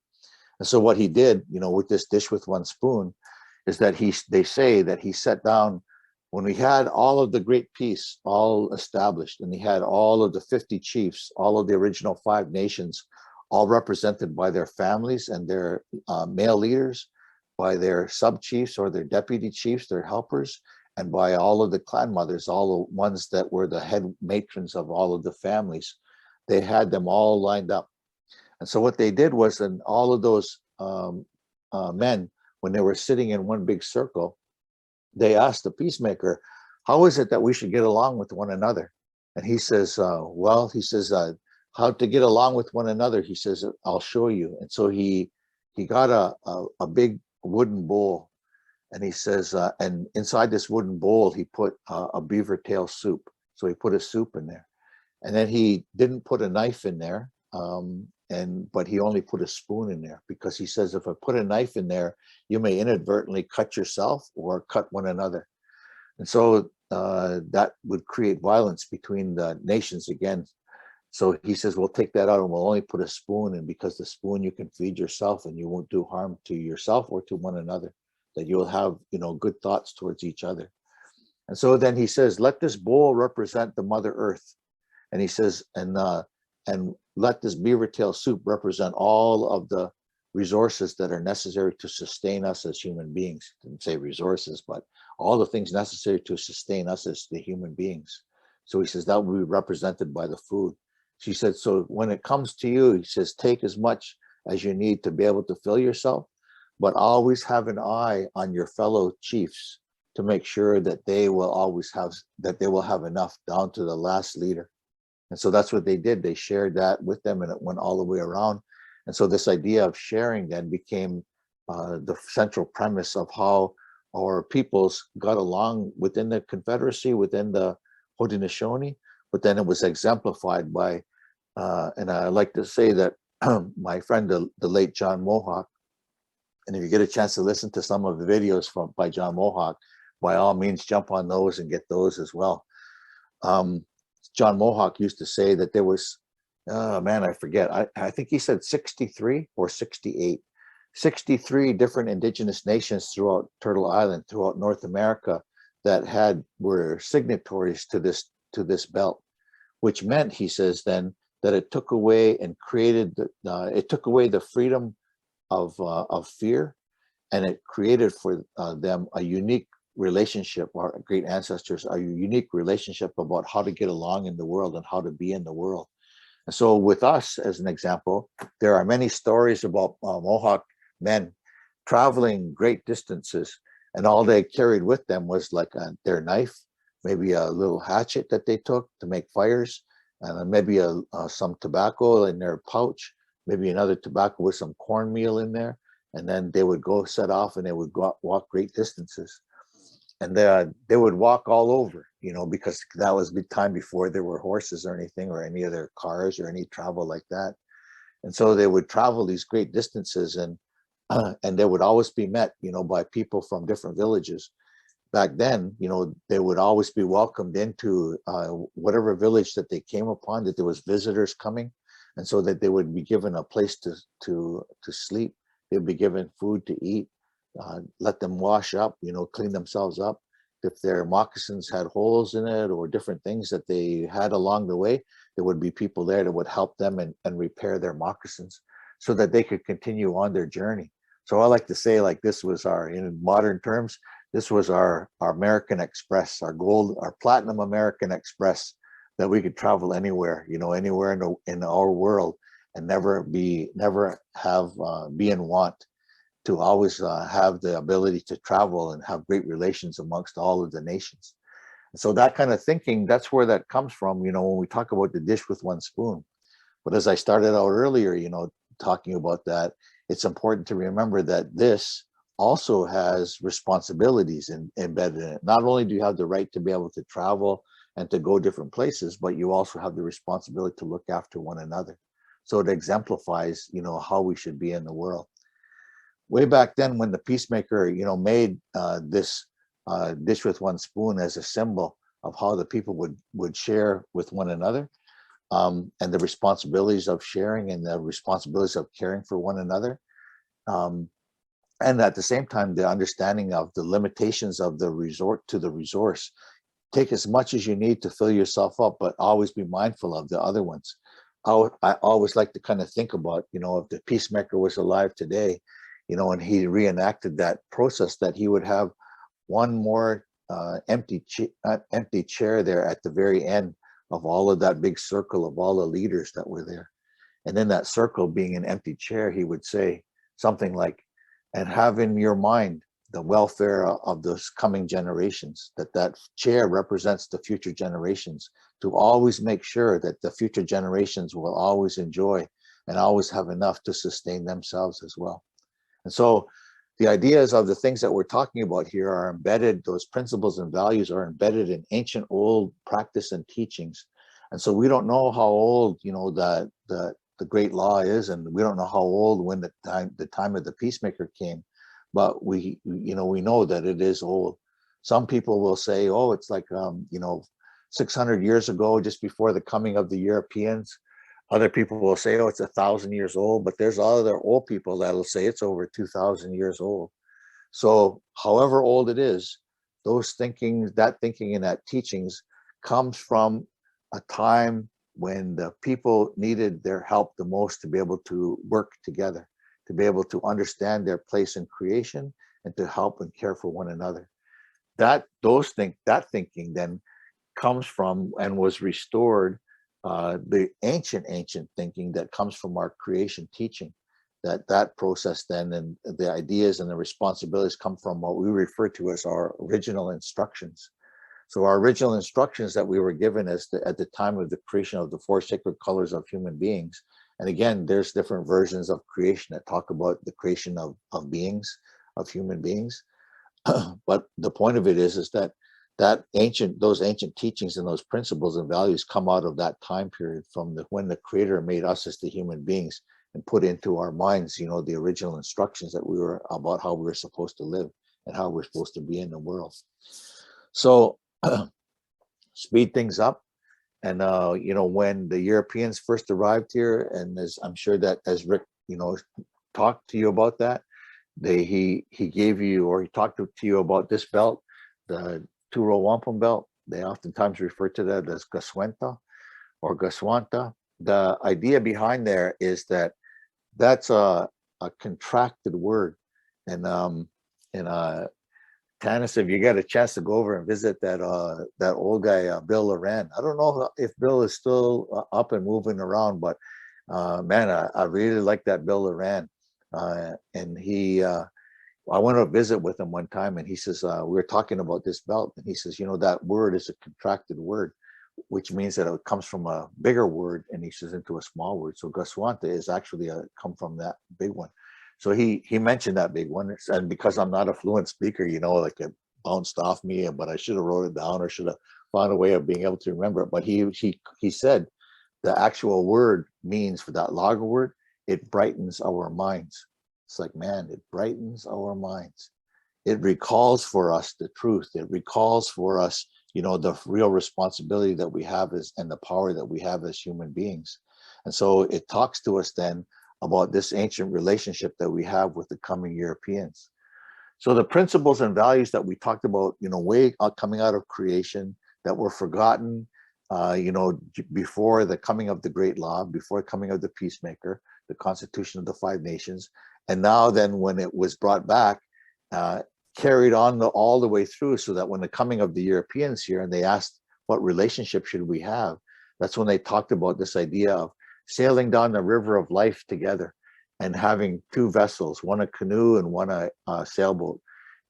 And so what he did, with this dish with one spoon, is that they say that he sat down when we had all of the great peace all established, and he had all of the 50 chiefs, all of the original 5 nations, all represented by their families and their male leaders, by their sub-chiefs or their deputy chiefs, their helpers, and by all of the clan mothers, all the ones that were the head matrons of all of the families. They had them all lined up. And so what they did was, then all of those men, when they were sitting in one big circle, they asked the peacemaker, how is it that we should get along with one another? And he says, well, he says, how to get along with one another. He says, I'll show you. And so he got a big wooden bowl, and he says, and inside this wooden bowl, he put a beaver tail soup. So he put a soup in there, and then he didn't put a knife in there. But he only put a spoon in there, because he says, if I put a knife in there, you may inadvertently cut yourself or cut one another. And so that would create violence between the nations again. So he says, we'll take that out and we'll only put a spoon in, because the spoon you can feed yourself and you won't do harm to yourself or to one another, that you'll have, good thoughts towards each other. And so then he says, let this bowl represent the Mother Earth. And he says, and let this beaver tail soup represent all of the resources that are necessary to sustain us as human beings. Didn't say resources, but all the things necessary to sustain us as the human beings. So he says that will be represented by the food. She said, so when it comes to you, he says, take as much as you need to be able to fill yourself, but always have an eye on your fellow chiefs to make sure that they will have enough down to the last leader. And so that's what they did. They shared that with them, and it went all the way around. And so this idea of sharing then became the central premise of how our peoples got along within the Confederacy, within the Haudenosaunee. But then it was exemplified by, and I like to say that my friend, the late John Mohawk, and if you get a chance to listen to some of the videos by John Mohawk, by all means, jump on those and get those as well. John Mohawk used to say that there was, oh man, I forget. I think he said 63 or 68, 63 different indigenous nations throughout Turtle Island, throughout North America, that were signatories to this belt, which meant, he says then, that it took away and created, it took away the freedom of fear, and it created for them a unique relationship, our great ancestors, a unique relationship about how to get along in the world and how to be in the world. And so with us, as an example, there are many stories about Mohawk men traveling great distances, and all they carried with them was like their knife, maybe a little hatchet that they took to make fires, and maybe some tobacco in their pouch, maybe another tobacco with some cornmeal in there, and then they would go set off and they would walk great distances. And they would walk all over, because that was the time before there were horses or anything, or any other cars or any travel like that. And so they would travel these great distances, and they would always be met, by people from different villages. Back then, they would always be welcomed into whatever village that they came upon, that there was visitors coming, and so that they would be given a place to sleep. They'd be given food to eat. Let them wash up, clean themselves up. If their moccasins had holes in it or different things that they had along the way, there would be people there that would help them and repair their moccasins so that they could continue on their journey. So I like to say, like, this was in modern terms, this was our American Express, our platinum American Express, that we could travel anywhere, anywhere in our world, and never be in want, to always have the ability to travel and have great relations amongst all of the nations. So that kind of thinking, that's where that comes from, when we talk about the dish with one spoon. But as I started out earlier, talking about that, it's important to remember that this also has responsibilities embedded in it. Not only do you have the right to be able to travel and to go different places, but you also have the responsibility to look after one another. So it exemplifies, how we should be in the world. Way back then, when the peacemaker, made this dish with one spoon as a symbol of how the people would share with one another, and the responsibilities of sharing and the responsibilities of caring for one another, and at the same time, the understanding of the limitations of the resort to the resource. Take as much as you need to fill yourself up, but always be mindful of the other ones. I always like to kind of think about, if the peacemaker was alive today, and he reenacted that process, that he would have one more empty chair there at the very end of all of that big circle of all the leaders that were there. And in that circle being an empty chair, he would say something like, and have in your mind the welfare of those coming generations, that chair represents the future generations, to always make sure that the future generations will always enjoy and always have enough to sustain themselves as well. And so the ideas of the things that we're talking about here are embedded, those principles and values are embedded in ancient old practice and teachings. And so we don't know how old, you know, the great law is, and we don't know how old when the time of the peacemaker came, but we know that it is old. Some people will say, oh, it's like 600 years ago, just before the coming of the Europeans. Other people will say, oh, it's 1,000 years old, but there's other old people that'll say it's over 2,000 years old. So however old it is, that thinking and that teachings comes from a time when the people needed their help the most to be able to work together, to be able to understand their place in creation and to help and care for one another. That thinking then comes from and was restored, the ancient thinking that comes from our creation teaching. That process then, and the ideas and the responsibilities come from what we refer to as our original instructions. So our original instructions that we were given at the time of the creation of the four sacred colors of human beings. And again, there's different versions of creation that talk about the creation of beings, of human beings. But the point of it is that those ancient teachings and those principles and values come out of that time period, from when the Creator made us as the human beings and put into our minds, you know, the original instructions that we were about how we were supposed to live and how we're supposed to be in the world. So speed things up. And when the Europeans first arrived here, and as I'm sure that as Rick, talked to you about that, he gave you, or he talked to you about this belt, the Turo Wampum belt. They oftentimes refer to that as Gaswenta or Gaswanta. The idea behind there is that that's a contracted word. And Tanis, if you get a chance to go over and visit that old guy, Bill Loran. I don't know if Bill is still up and moving around, but man, I really like that Bill Loran. And I went to visit with him one time, and he says, we were talking about this belt, and he says, that word is a contracted word, which means that it comes from a bigger word, and he says into a small word. So Gaswanta is actually come from that big one. So he mentioned that big one, and because I'm not a fluent speaker, like it bounced off me, but I should have wrote it down or should have found a way of being able to remember it. But he said the actual word means, for that lager word, it brightens our minds. It's like, man, it brightens our minds. It recalls for us the truth. It recalls for us, the real responsibility that we have and the power that we have as human beings. And so it talks to us then about this ancient relationship that we have with the coming Europeans. So the principles and values that we talked about, way coming out of creation, that were forgotten, before the coming of the Great Law, before the coming of the Peacemaker, the Constitution of the Five Nations. And now then when it was brought back, carried on all the way through, so that when the coming of the Europeans here, and they asked, what relationship should we have? That's when they talked about this idea of sailing down the river of life together and having two vessels, one a canoe and one a sailboat.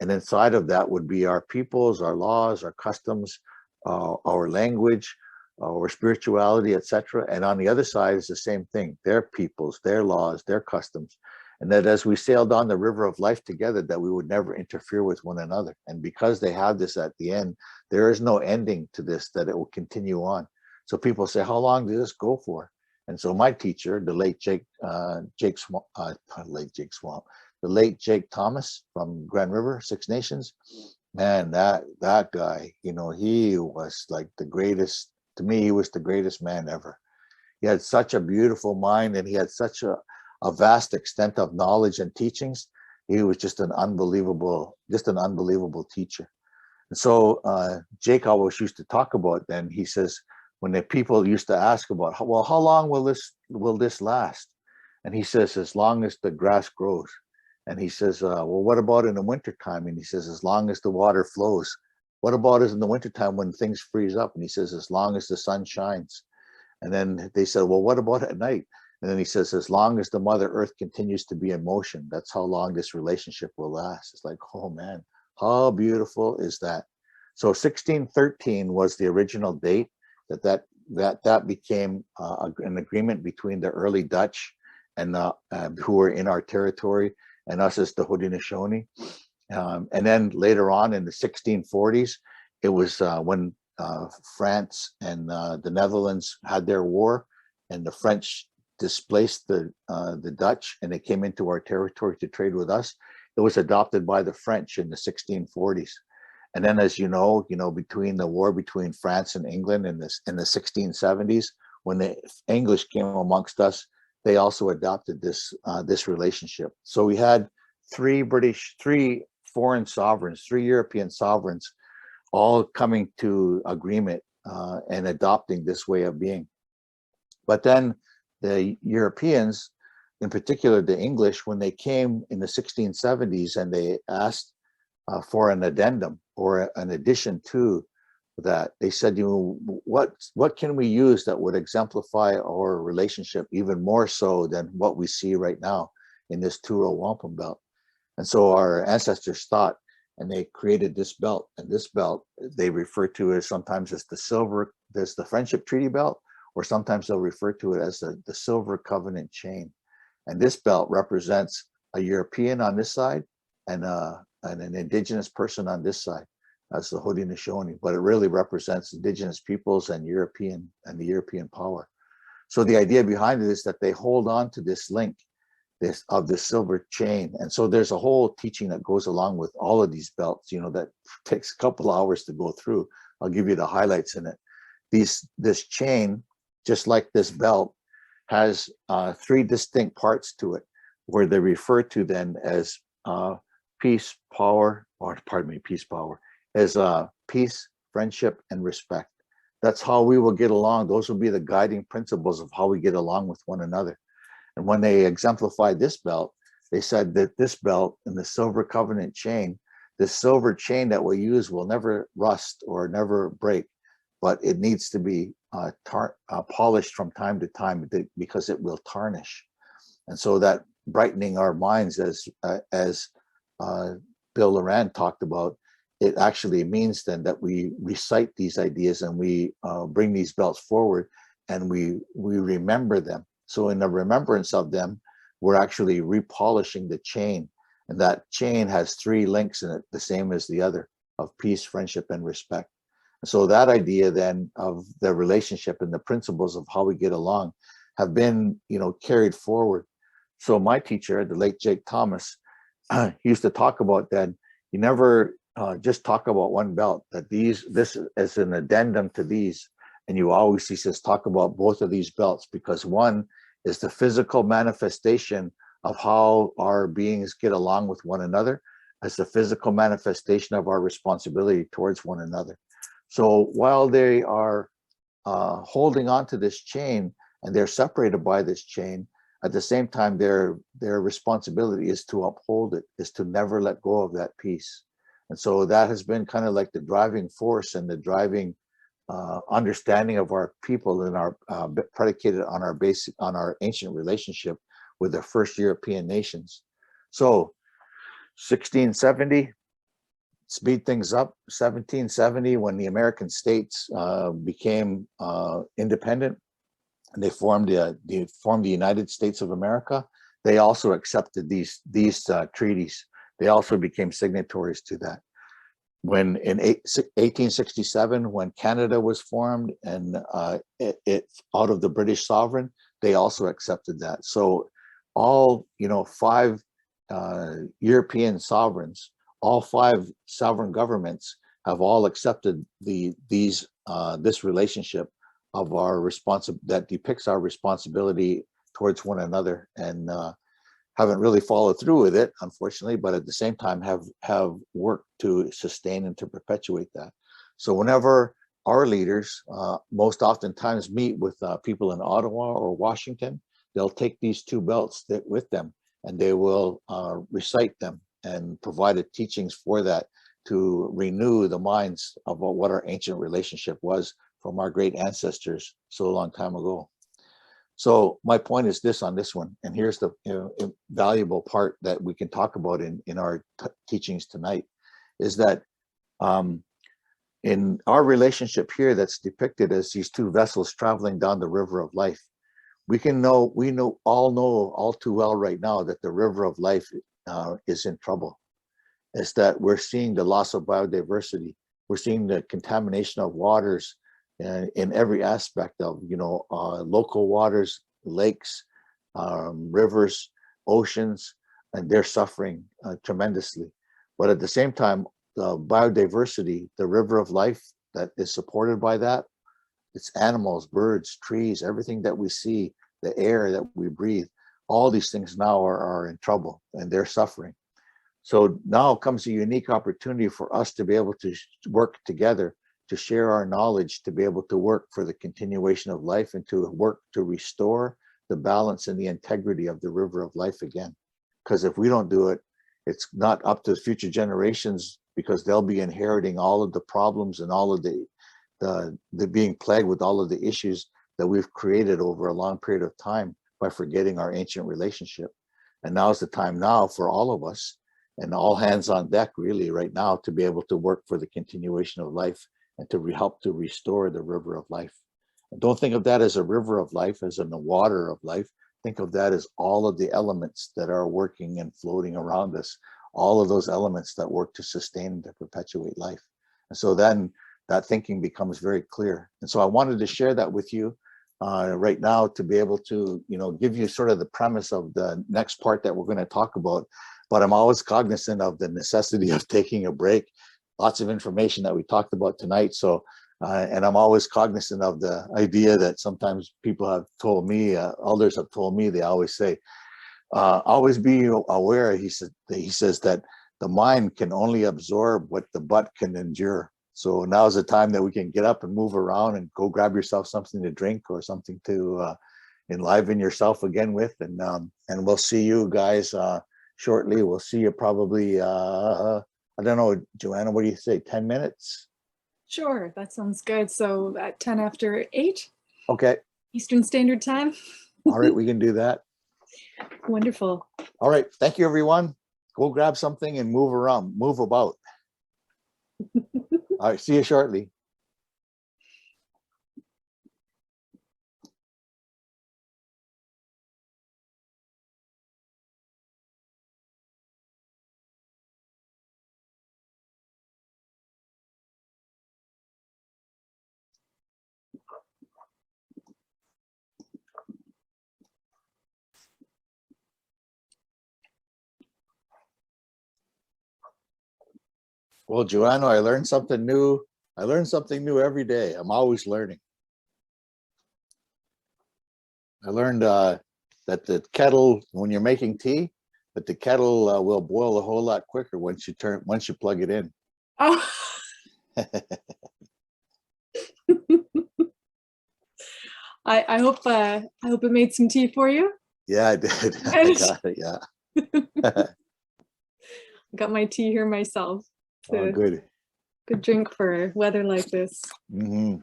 And inside of that would be our peoples, our laws, our customs, our language, our spirituality, etc. And on the other side is the same thing, their peoples, their laws, their customs. And that as we sailed on the river of life together, that we would never interfere with one another. And because they have this at the end, there is no ending to this, that it will continue on. So people say, how long does this go for? And so my teacher, the late Jake Thomas from Grand River, Six Nations, man, that guy, he was like the greatest. To me, he was the greatest man ever. He had such a beautiful mind, and he had such a vast extent of knowledge and teachings. He was just an unbelievable teacher. And so Jake always used to talk about, then he says, when the people used to ask about, well, how long will this last? And he says, as long as the grass grows. And he says, well, what about in the wintertime? And he says, as long as the water flows. What about in the wintertime when things freeze up? And he says, as long as the sun shines. And then they said, well, what about at night? And then he says, as long as the Mother Earth continues to be in motion, that's how long this relationship will last. It's like, oh man, how beautiful is that? So 1613 was the original date that became an agreement between the early Dutch and who were in our territory and us as the Haudenosaunee. And then later on in the 1640s, it was when France and the Netherlands had their war, and the French displaced the Dutch, and they came into our territory to trade with us. It was adopted by the French in the 1640s. And then, as you know, between the war between France and England in the 1670s, when the English came amongst us, they also adopted this relationship. So we had three foreign sovereigns, three European sovereigns, all coming to agreement and adopting this way of being. But then the Europeans, in particular the English, when they came in the 1670s and they asked for an addendum or an addition to that, they said, what can we use that would exemplify our relationship even more so than what we see right now in this Turo Wampum Belt? And so our ancestors thought, and they created this belt. And this belt they refer to as sometimes as the Friendship Treaty Belt, or sometimes they'll refer to it as the Silver Covenant Chain. And this belt represents a European on this side and an indigenous person on this side, as the Haudenosaunee, but it really represents indigenous peoples and the European power. So the idea behind it is that they hold on to this link of the silver chain. And so there's a whole teaching that goes along with all of these belts, that takes a couple hours to go through. I'll give you the highlights in it. This chain, just like this belt, has three distinct parts to it, where they refer to then as peace, power, as peace, friendship, and respect. That's how we will get along. Those will be the guiding principles of how we get along with one another. And when they exemplified this belt, they said that this belt and the Silver Covenant Chain, the silver chain that we use will never rust or never break, but it needs to be polished from time to time because it will tarnish. And so that brightening our minds, as Bill Loran talked about, it actually means then that we recite these ideas and we bring these belts forward and we remember them. So in the remembrance of them, we're actually repolishing the chain. And that chain has three links in it, the same as the other, of peace, friendship, and respect. And so that idea then of the relationship and the principles of how we get along have been, carried forward. So my teacher, the late Jake Thomas, he used to talk about that. You never just talk about one belt, that this is an addendum to these. And you always, he says, talk about both of these belts, because one is the physical manifestation of how our beings get along with one another, as the physical manifestation of our responsibility towards one another. So while they are holding on to this chain and they're separated by this chain, at the same time, their responsibility is to uphold it, is to never let go of that peace. And so that has been kind of like the driving force and the driving understanding of our people and our predicated on our ancient relationship with the first European nations. So 1670, speed things up. 1770, when the American states became independent and they formed the United States of America, they also accepted these treaties. They also became signatories to that. When in 1867, when Canada was formed and it out of the British sovereign, they also accepted that. So all, five European sovereigns, all five sovereign governments have all accepted this relationship of our that depicts our responsibility towards one another, and haven't really followed through with it, unfortunately, but at the same time have worked to sustain and to perpetuate that. So whenever our leaders most oftentimes meet with people in Ottawa or Washington, they'll take these two belts with them, and they will recite them and provide teachings for that to renew the minds of what our ancient relationship was from our great ancestors so long time ago. So my point is this on this one, and here's the valuable part that we can talk about in our teachings tonight, is that in our relationship here that's depicted as these two vessels traveling down the river of life, we know all too well right now that the river of life is in trouble. Is that we're seeing the loss of biodiversity, we're seeing the contamination of waters in every aspect of local waters, lakes, rivers, oceans, and they're suffering tremendously. But at the same time, the biodiversity, the river of life that is supported by that, it's animals, birds, trees, everything that we see, the air that we breathe, all these things now are in trouble and they're suffering. So now comes a unique opportunity for us to be able to work together, to share our knowledge, to be able to work for the continuation of life and to work to restore the balance and the integrity of the river of life again. Because if we don't do it, it's not up to future generations, because they'll be inheriting all of the problems and all of the being plagued with all of the issues that we've created over a long period of time by forgetting our ancient relationship. And now's the time now for all of us, and all hands on deck really right now, to be able to work for the continuation of life and to help to restore the river of life. And don't think of that as a river of life, as in the water of life. Think of that as all of the elements that are working and floating around us, all of those elements that work to sustain and to perpetuate life. And so then that thinking becomes very clear. And so I wanted to share that with you right now, to be able to, give you sort of the premise of the next part that we're going to talk about. But I'm always cognizant of the necessity of taking a break. Lots of information that we talked about tonight. So, and I'm always cognizant of the idea that sometimes people have told me, elders have told me, they always say, always be aware, he says that the mind can only absorb what the butt can endure. So now's the time that we can get up and move around and go grab yourself something to drink or something to enliven yourself again with. And we'll see you guys shortly. We'll see you probably, I don't know, Joanna, what do you say, 10 minutes? Sure, that sounds good. So at 10 after 8? Okay. Eastern Standard Time? All right, we can do that. Wonderful. All right, thank you, everyone. Go grab something and move around, move about. All right, see you shortly. Well, Joanna, I learned something new. I learn something new every day. I'm always learning. I learned that the kettle, when you're making tea, that the kettle will boil a whole lot quicker once you plug it in. Oh. I hope it made some tea for you. Yeah, I did. I got it. Yeah. Got my tea here myself. Oh, good. Good drink for weather like this. Mm-hmm.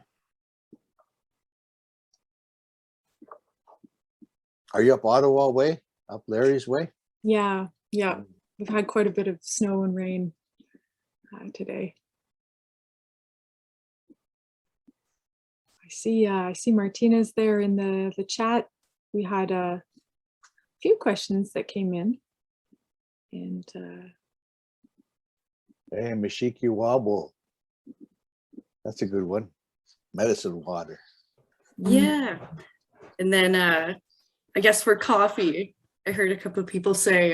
Are you up Ottawa way? Up Larry's way? Yeah. We've had quite a bit of snow and rain today. I see Martina's there in the chat. We had a few questions that came in, and hey, Mashiki Wobble. That's a good one. Medicine water. Yeah. And then I guess for coffee, I heard a couple of people say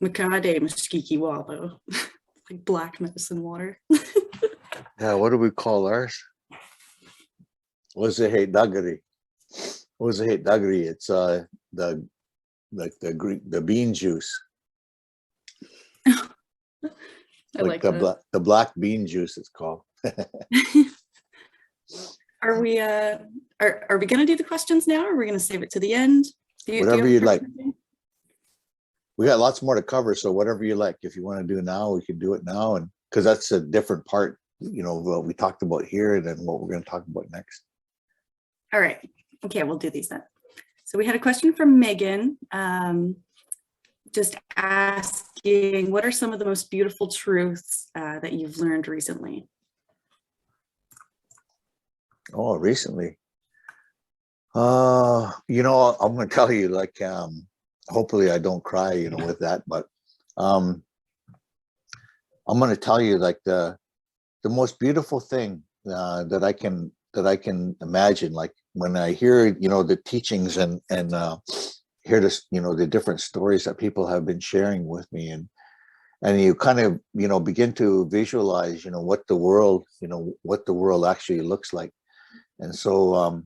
Makade Mashiki Wabo, like black medicine water. Yeah, what do we call ours? Wazahate Dagari. It's the bean juice. I like that. The black bean juice, it's called. Are we gonna do the questions now, or are we gonna save it to the end? Whatever you'd like. We got lots more to cover, so whatever you like. If you want to do now, we can do it now, and because that's a different part, what we talked about here, and then what we're going to talk about next. All right. Okay, we'll do these then. So we had a question from Megan, just asking, what are some of the most beautiful truths that you've learned recently? Oh, recently. You know, I'm going to tell you, like, hopefully I don't cry, you know, with that, but I'm going to tell you, like, the most beautiful thing that I can imagine, like when I hear, you know, the teachings and hear this, you know, the different stories that people have been sharing with me, and you kind of, you know, begin to visualize, you know, what the world, you know, what the world actually looks like. And so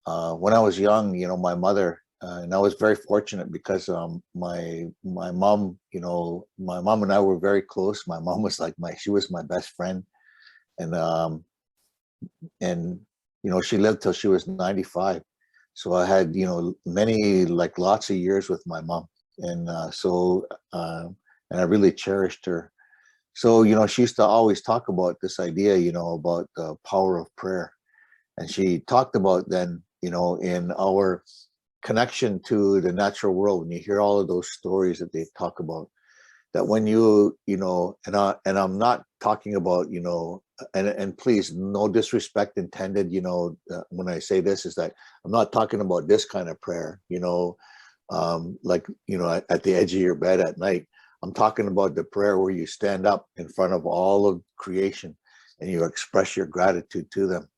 when I was young, you know, my mother, and I was very fortunate because my mom, you know, my mom and I were very close. My mom was like she was my best friend, and and you know, she lived till she was 95. So I had, you know, many, like, lots of years with my mom, and and I really cherished her. So, you know, she used to always talk about this idea, you know, about the power of prayer. And she talked about then, you know, in our connection to the natural world, when you hear all of those stories that they talk about, that when you know, and I'm not talking about, you know, and please, no disrespect intended, you know, when I say this, is that I'm not talking about this kind of prayer, you know, like, you know, at the edge of your bed at night. I'm talking about the prayer where you stand up in front of all of creation and you express your gratitude to them.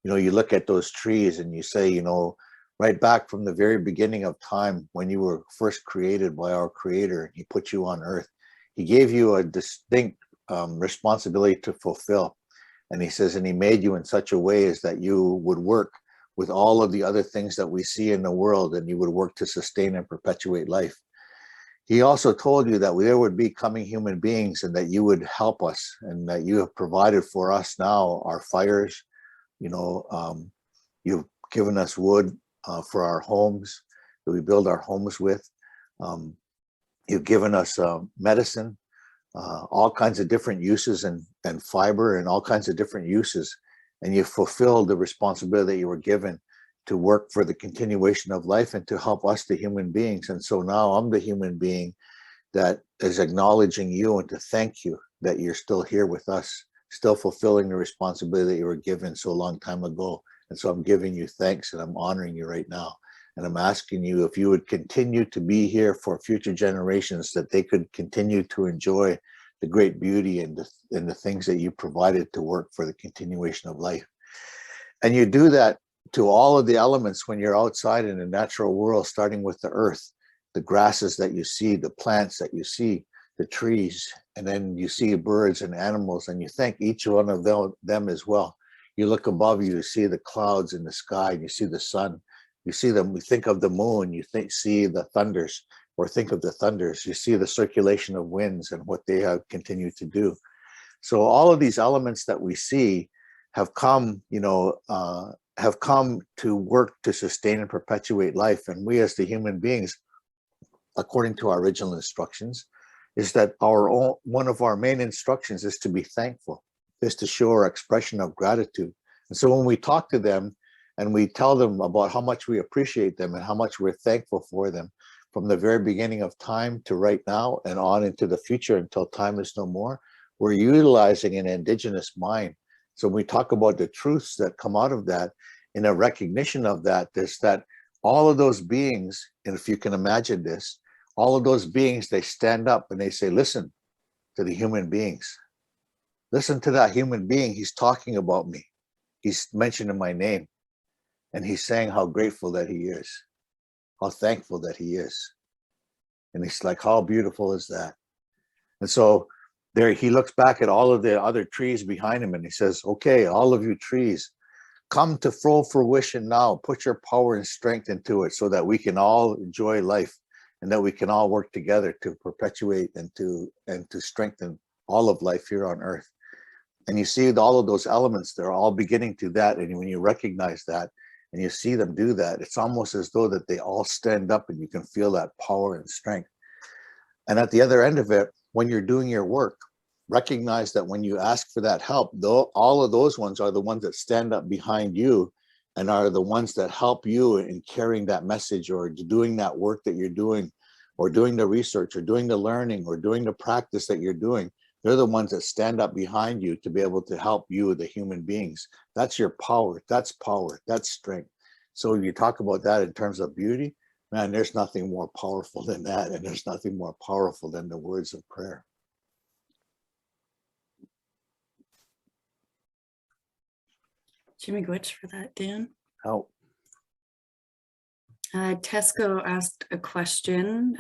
You know, you look at those trees and you say, you know, right back from the very beginning of time, when you were first created by our Creator, He put you on earth. He gave you a distinct responsibility to fulfill. And He says, and He made you in such a way as that you would work with all of the other things that we see in the world, and you would work to sustain and perpetuate life. He also told you that there would be coming human beings and that you would help us, and that you have provided for us now our fires. You know, you've given us wood for our homes that we build our homes with. Um, you've given us medicine, all kinds of different uses, and fiber, and all kinds of different uses. And you fulfilled the responsibility that you were given to work for the continuation of life and to help us, the human beings. And so now I'm the human being that is acknowledging you and to thank you that you're still here with us, still fulfilling the responsibility that you were given so long time ago. And so I'm giving you thanks, and I'm honoring you right now. And I'm asking you if you would continue to be here for future generations, that they could continue to enjoy the great beauty and the things that you provided to work for the continuation of life. And you do that to all of the elements when you're outside in the natural world, starting with the earth, the grasses that you see, the plants that you see, the trees, and then you see birds and animals, and you thank each one of them as well. You look above you, you see the clouds in the sky, and you see the sun. You see them, you think of the moon, you see the thunders, or think of the thunders. You see the circulation of winds and what they have continued to do. So all of these elements that we see have come, you know, have come to work to sustain and perpetuate life. And we, as the human beings, according to our original instructions, is that one of our main instructions is to be thankful, is to show our expression of gratitude. And so when we talk to them and we tell them about how much we appreciate them and how much we're thankful for them, from the very beginning of time to right now and on into the future until time is no more, we're utilizing an indigenous mind. So when we talk about the truths that come out of that, in a recognition of that, is that all of those beings, and if you can imagine this, all of those beings, they stand up and they say, listen to the human beings. Listen to that human being. He's talking about me. He's mentioning my name. And he's saying how grateful that he is, how thankful that he is. And he's like, how beautiful is that? And so there he looks back at all of the other trees behind him and he says, okay, all of you trees, come to full fruition now. Put your power and strength into it so that we can all enjoy life and that we can all work together to perpetuate and to strengthen all of life here on earth. And you see all of those elements, they're all beginning to that. And when you recognize that and you see them do that, it's almost as though that they all stand up and you can feel that power and strength. And at the other end of it, when you're doing your work, recognize that when you ask for that help, though, all of those ones are the ones that stand up behind you and are the ones that help you in carrying that message or doing that work that you're doing, or doing the research or doing the learning or doing the practice that you're doing. They're the ones that stand up behind you to be able to help you, the human beings. That's your power. That's strength. So you talk about that in terms of beauty, man, there's nothing more powerful than that. And there's nothing more powerful than the words of prayer. Jimmy Gwitch for that, Dan. Help. Tesco asked a question.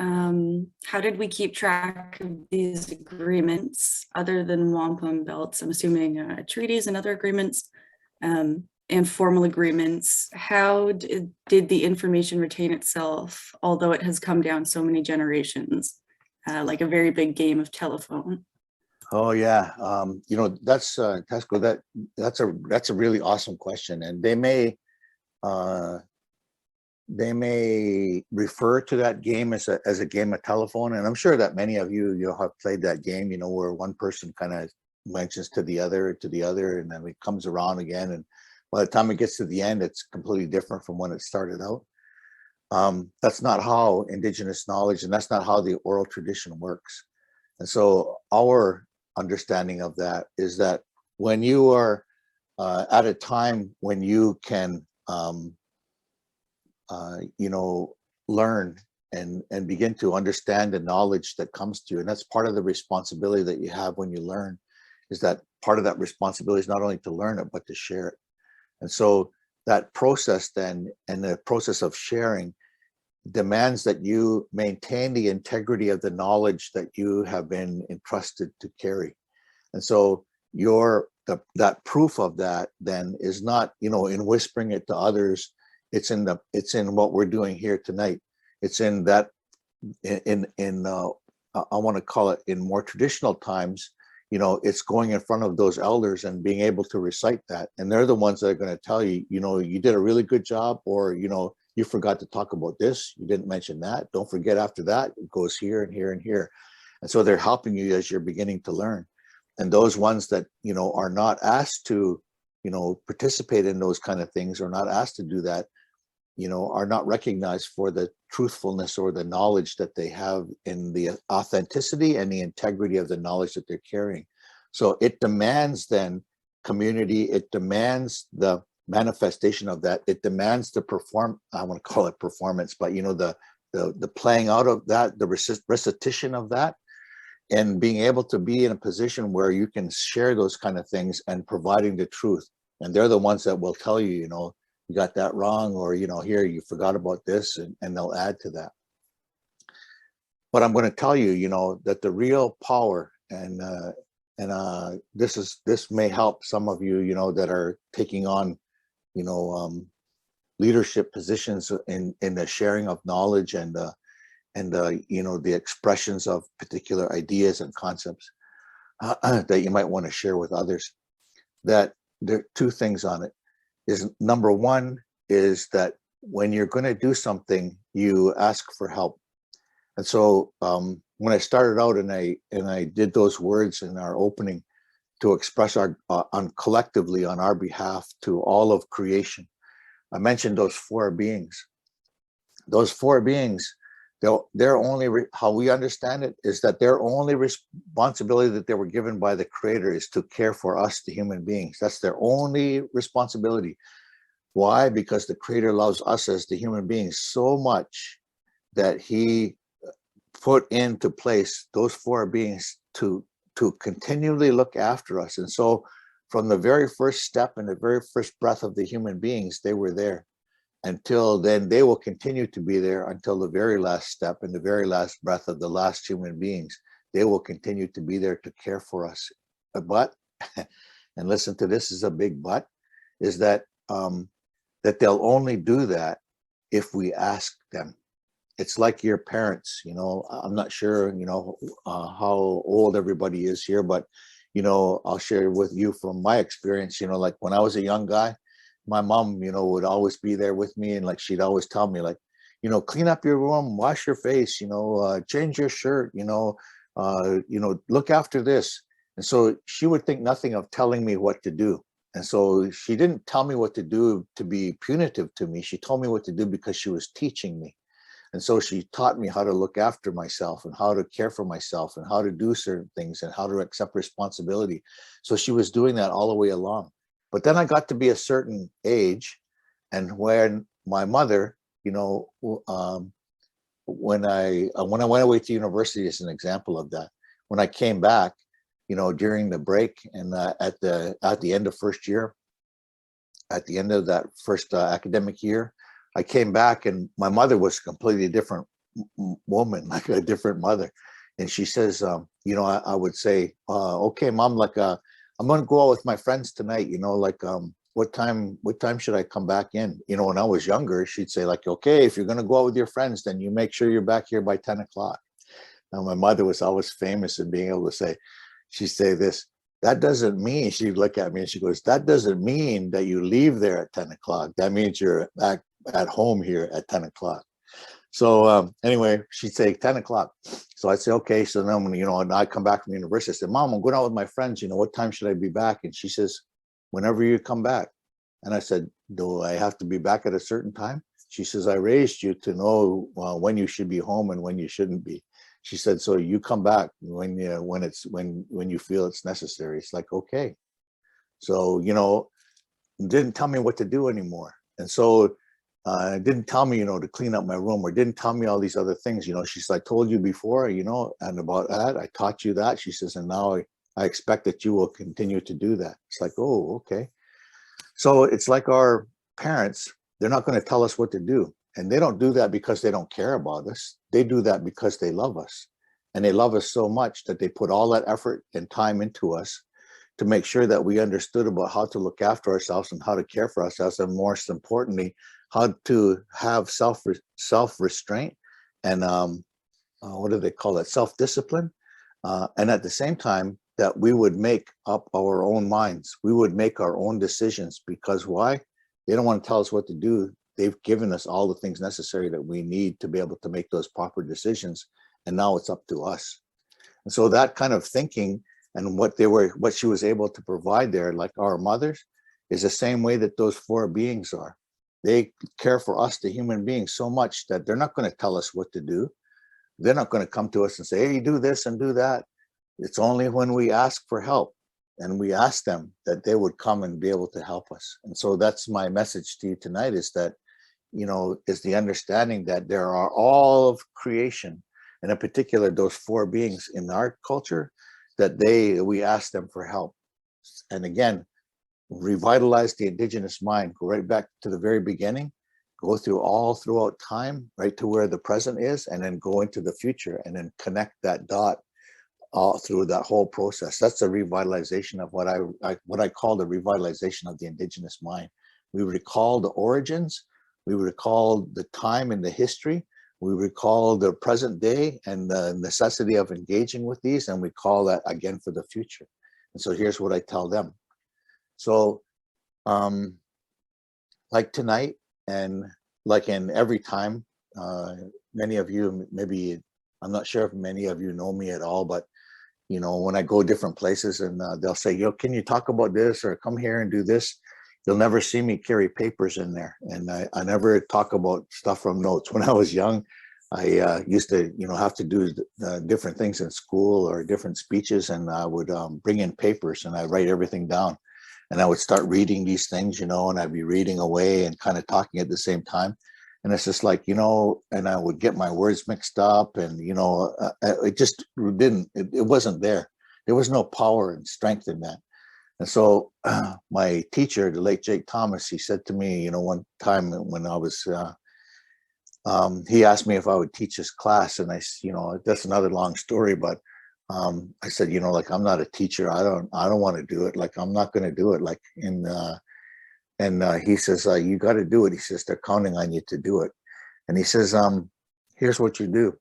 How did we keep track of these agreements other than wampum belts? I'm assuming treaties and other agreements and formal agreements. How did the information retain itself, although it has come down so many generations, like a very big game of telephone? Oh yeah, you know, that's Tesco. That's a really awesome question, and they may refer to that game as a game of telephone, and I'm sure that many of you have played that game. You know, where one person kind of mentions to the other, and then it comes around again, and by the time it gets to the end, it's completely different from when it started out. That's not how Indigenous knowledge, and that's not how the oral tradition works. And so our understanding of that is that when you are at a time when you can you know, learn and begin to understand the knowledge that comes to you, and that's part of the responsibility that you have when you learn, is that part of that responsibility is not only to learn it but to share it. And so that process then, and the process of sharing, demands that you maintain the integrity of the knowledge that you have been entrusted to carry. And so that proof of that then is not, you know, in whispering it to others. It's in what we're doing here tonight. It's in that, I want to call it, in more traditional times, you know, it's going in front of those elders and being able to recite that. And they're the ones that are going to tell you, you know, you did a really good job, or, you know, you forgot to talk about this, you didn't mention that, don't forget after that, it goes here and here and here. And so they're helping you as you're beginning to learn. And those ones that, you know, are not asked to, you know, participate in those kind of things, or not asked to do that, you know, are not recognized for the truthfulness or the knowledge that they have in the authenticity and the integrity of the knowledge that they're carrying. So it demands then community, it demands the manifestation of that, it demands the I want to call it performance, but, you know, the playing out of that, the recitation of that, and being able to be in a position where you can share those kind of things and providing the truth. And they're the ones that will tell you, you know, you got that wrong, or, you know, here, you forgot about this, and they'll add to that. But I'm going to tell you, you know, that the real power, and this may help some of you, you know, that are taking on, you know, leadership positions in the sharing of knowledge and you know, the expressions of particular ideas and concepts that you might want to share with others. That there are two things on it. Is number one is that when you're going to do something, you ask for help. And so when I started out and I did those words in our opening to express our collectively on our behalf to all of creation, I mentioned those four beings. Those four beings, their only, how we understand it, is that their only responsibility that they were given by the Creator is to care for us, the human beings. That's their only responsibility. Why? Because the Creator loves us as the human beings so much that He put into place those four beings to continually look after us. And so from the very first step and the very first breath of the human beings, they were there. Until then, they will continue to be there until the very last step and the very last breath of the last human beings. They will continue to be there to care for us. But, and listen to this, is a big but, is that that they'll only do that if we ask them. It's like your parents, you know. I'm not sure, you know, how old everybody is here, but, you know, I'll share with you from my experience. You know, like when I was a young guy, my mom, you know, would always be there with me, and like she'd always tell me, like, you know, clean up your room, wash your face, you know, change your shirt, you know, look after this. And so she would think nothing of telling me what to do. And so she didn't tell me what to do to be punitive to me. She told me what to do because she was teaching me. And so she taught me how to look after myself and how to care for myself and how to do certain things and how to accept responsibility. So she was doing that all the way along. But then I got to be a certain age, and when my mother, when I went away to university, as an example of that, when I came back, during the break and at the end of first year, at the end of that first academic year, I came back and my mother was a completely different woman, like a different mother. And she says, I would say, okay, Mom, I'm going to go out with my friends tonight, what time should I come back in? When I was younger, she'd say like, okay, if you're going to go out with your friends, then you make sure you're back here by 10 o'clock. Now, my mother was always famous in being able to say, she'd say this, that doesn't mean, she'd look at me and she goes, that doesn't mean that you leave there at 10 o'clock. That means you're back at home here at 10 o'clock. So anyway, she'd say 10 o'clock. So I'd say, okay. So then when, and I come back from university, I said, Mom, I'm going out with my friends. What time should I be back? And she says, whenever you come back. And I said, do I have to be back at a certain time? She says, I raised you to know when you should be home and when you shouldn't be. She said, so you come back when you feel it's necessary. It's like, okay. So, didn't tell me what to do anymore. And so didn't tell me, to clean up my room, or didn't tell me all these other things. She's like, I told you before, and about that, I taught you that. She says, and now I expect that you will continue to do that. It's like, oh, okay. So it's like our parents, they're not going to tell us what to do. And they don't do that because they don't care about us. They do that because they love us. And they love us so much that they put all that effort and time into us to make sure that we understood about how to look after ourselves and how to care for ourselves. And most importantly, how to have self-restraint and what do they call it? Self-discipline. And at the same time, that we would make up our own minds. We would make our own decisions, because why? They don't want to tell us what to do. They've given us all the things necessary that we need to be able to make those proper decisions. And now it's up to us. And so that kind of thinking and what she was able to provide there, like our mothers, is the same way that those four beings are. They care for us, the human beings, so much that they're not going to tell us what to do. They're not going to come to us and say, hey, do this and do that. It's only when we ask for help and we ask them that they would come and be able to help us. And so that's my message to you tonight, is that, is the understanding that there are all of creation, and in particular, those four beings in our culture, that we ask them for help. And again, revitalize the indigenous mind, go right back to the very beginning, go throughout time, right to where the present is, and then go into the future, and then connect that dot all through that whole process. That's a revitalization of what I call the revitalization of the indigenous mind. We recall the origins, we recall the time in the history, we recall the present day and the necessity of engaging with these, and we call that again for the future. And so here's what I tell them. So like tonight, and like in every time, many of you, maybe, I'm not sure if many of you know me at all, but when I go different places and they'll say, can you talk about this, or come here and do this? You'll never see me carry papers in there. And I never talk about stuff from notes. When I was young, I used to, have to do different things in school or different speeches, and I would bring in papers and I write everything down. And I would start reading these things, and I'd be reading away and kind of talking at the same time. And it's just like, and I would get my words mixed up, and, it just didn't, it wasn't there. There was no power and strength in that. And so my teacher, the late Jake Thomas, he said to me, one time when I was, he asked me if I would teach his class, and I, that's another long story, but I said, I'm not a teacher. I don't want to do it. Like, I'm not going to do it. Like and he says, you got to do it. He says, they're counting on you to do it. And he says, here's what you do.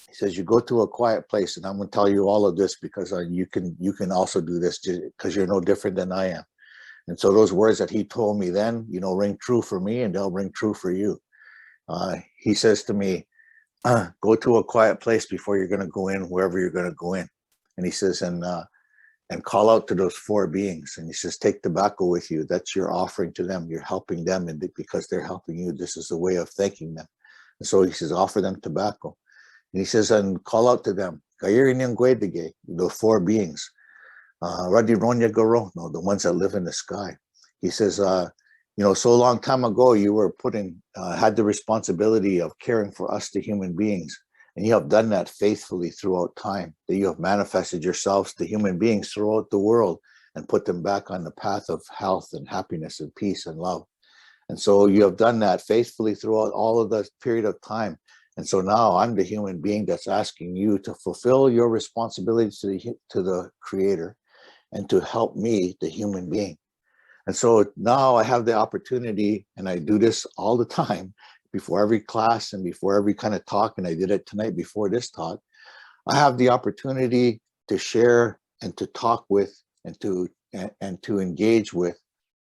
He says, you go to a quiet place, and I'm going to tell you all of this because you can also do this, because you're no different than I am. And so those words that he told me then, ring true for me, and they'll ring true for you. He says to me, go to a quiet place before you're going to go in, wherever you're going to go in. And he says, and and call out to those four beings. And he says, take tobacco with you. That's your offering to them. You're helping them, and because they're helping you, this is a way of thanking them. And so he says, offer them tobacco. And he says, and call out to them, the four beings, Radironya Goro, no, the ones that live in the sky. He says, so long time ago, you were had the responsibility of caring for us, the human beings. And you have done that faithfully throughout time, that you have manifested yourselves to human beings throughout the world and put them back on the path of health and happiness and peace and love. And so you have done that faithfully throughout all of the period of time. And so now I'm the human being that's asking you to fulfill your responsibilities to the Creator and to help me, the human being. And so now I have the opportunity, and I do this all the time, before every class and before every kind of talk, and I did it tonight before this talk. I have the opportunity to share and to talk with and to engage with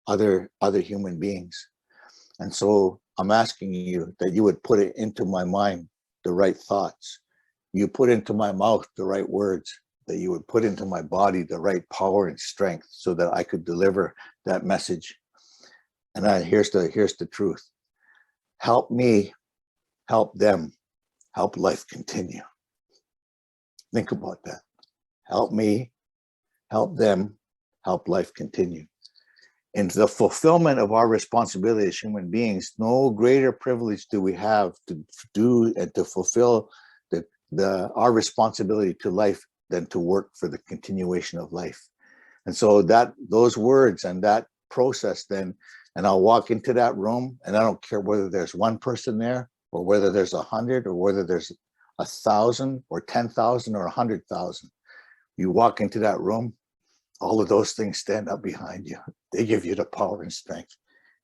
other human beings. And so I'm asking you that you would put it into my mind the right thoughts, you put into my mouth the right words, that you would put into my body the right power and strength so that I could deliver that message. And here's the truth. Help me, help them, help life continue. Think about that. Help me, help them, help life continue. In the fulfillment of our responsibility as human beings, no greater privilege do we have to do and to fulfill our responsibility to life than to work for the continuation of life. And so those words and that process then, and I'll walk into that room, and I don't care whether there's one person there or whether there's 100 or whether there's 1,000 or 10,000 or 100,000. You walk into that room, all of those things stand up behind you. They give you the power and strength.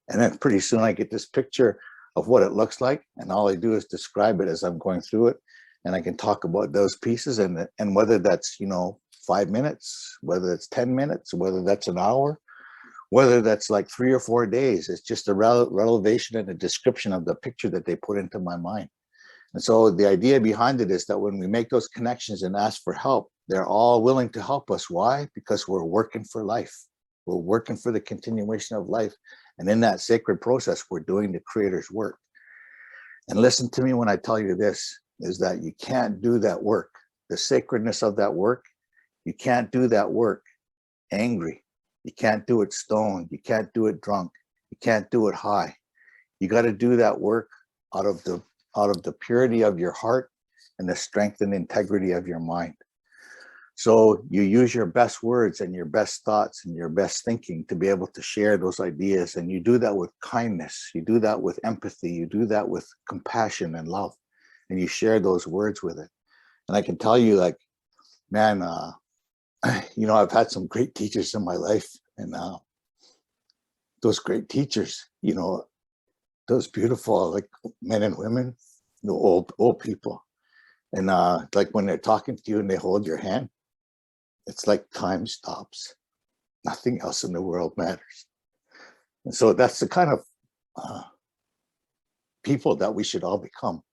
And then pretty soon I get this picture of what it looks like, and all I do is describe it as I'm going through it. And I can talk about those pieces, and whether that's 5 minutes, whether it's 10 minutes, whether that's an hour, whether that's like 3 or 4 days. It's just a relevation and a description of the picture that they put into my mind. And so the idea behind it is that when we make those connections and ask for help, they're all willing to help us. Why? Because we're working for life. We're working for the continuation of life. And in that sacred process, we're doing the Creator's work. And listen to me when I tell you this, is that you can't do that work, the sacredness of that work, you can't do that work angry. You can't do it stoned. You can't do it drunk. You can't do it high. You got to do that work out of the purity of your heart and the strength and integrity of your mind. So you use your best words and your best thoughts and your best thinking to be able to share those ideas. And you do that with kindness. You do that with empathy. You do that with compassion and love. And you share those words with it. And I can tell you, like, man, I've had some great teachers in my life, and those great teachers, those beautiful, like, men and women, old people. And like when they're talking to you and they hold your hand, it's like time stops. Nothing else in the world matters. And so that's the kind of people that we should all become.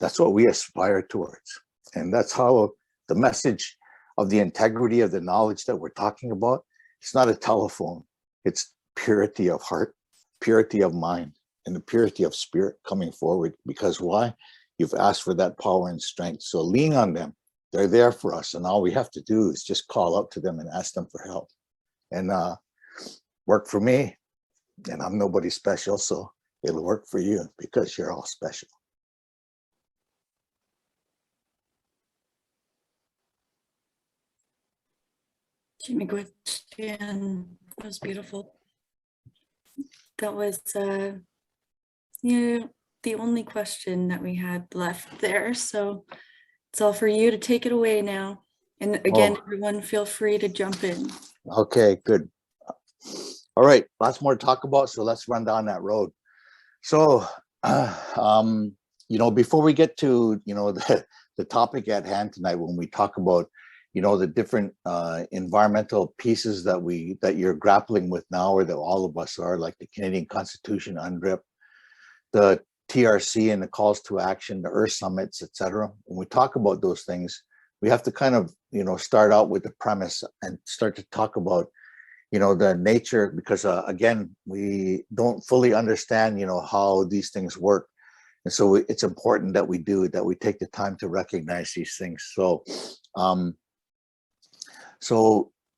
That's what we aspire towards. And that's how the message of the integrity of the knowledge that we're talking about, it's not a telephone. It's purity of heart, purity of mind, and the purity of spirit coming forward. Because why? You've asked for that power and strength. So lean on them. They're there for us. And all we have to do is just call out to them and ask them for help. And work for me. And I'm nobody special, so it'll work for you because you're all special. Jimmy question. That was beautiful. That was the only question that we had left there. So it's all for you to take it away now. And again, everyone feel free to jump in. Okay, good. All right, lots more to talk about, so let's run down that road. So, before we get to, the topic at hand tonight, when we talk about, the different environmental pieces that you're grappling with now, or that all of us are, like the Canadian Constitution, UNDRIP, the TRC and the calls to action, the Earth Summits, etc. When we talk about those things, we have to kind of, start out with the premise and start to talk about, the nature, because again, we don't fully understand, how these things work. And so it's important that we take the time to recognize these things. So,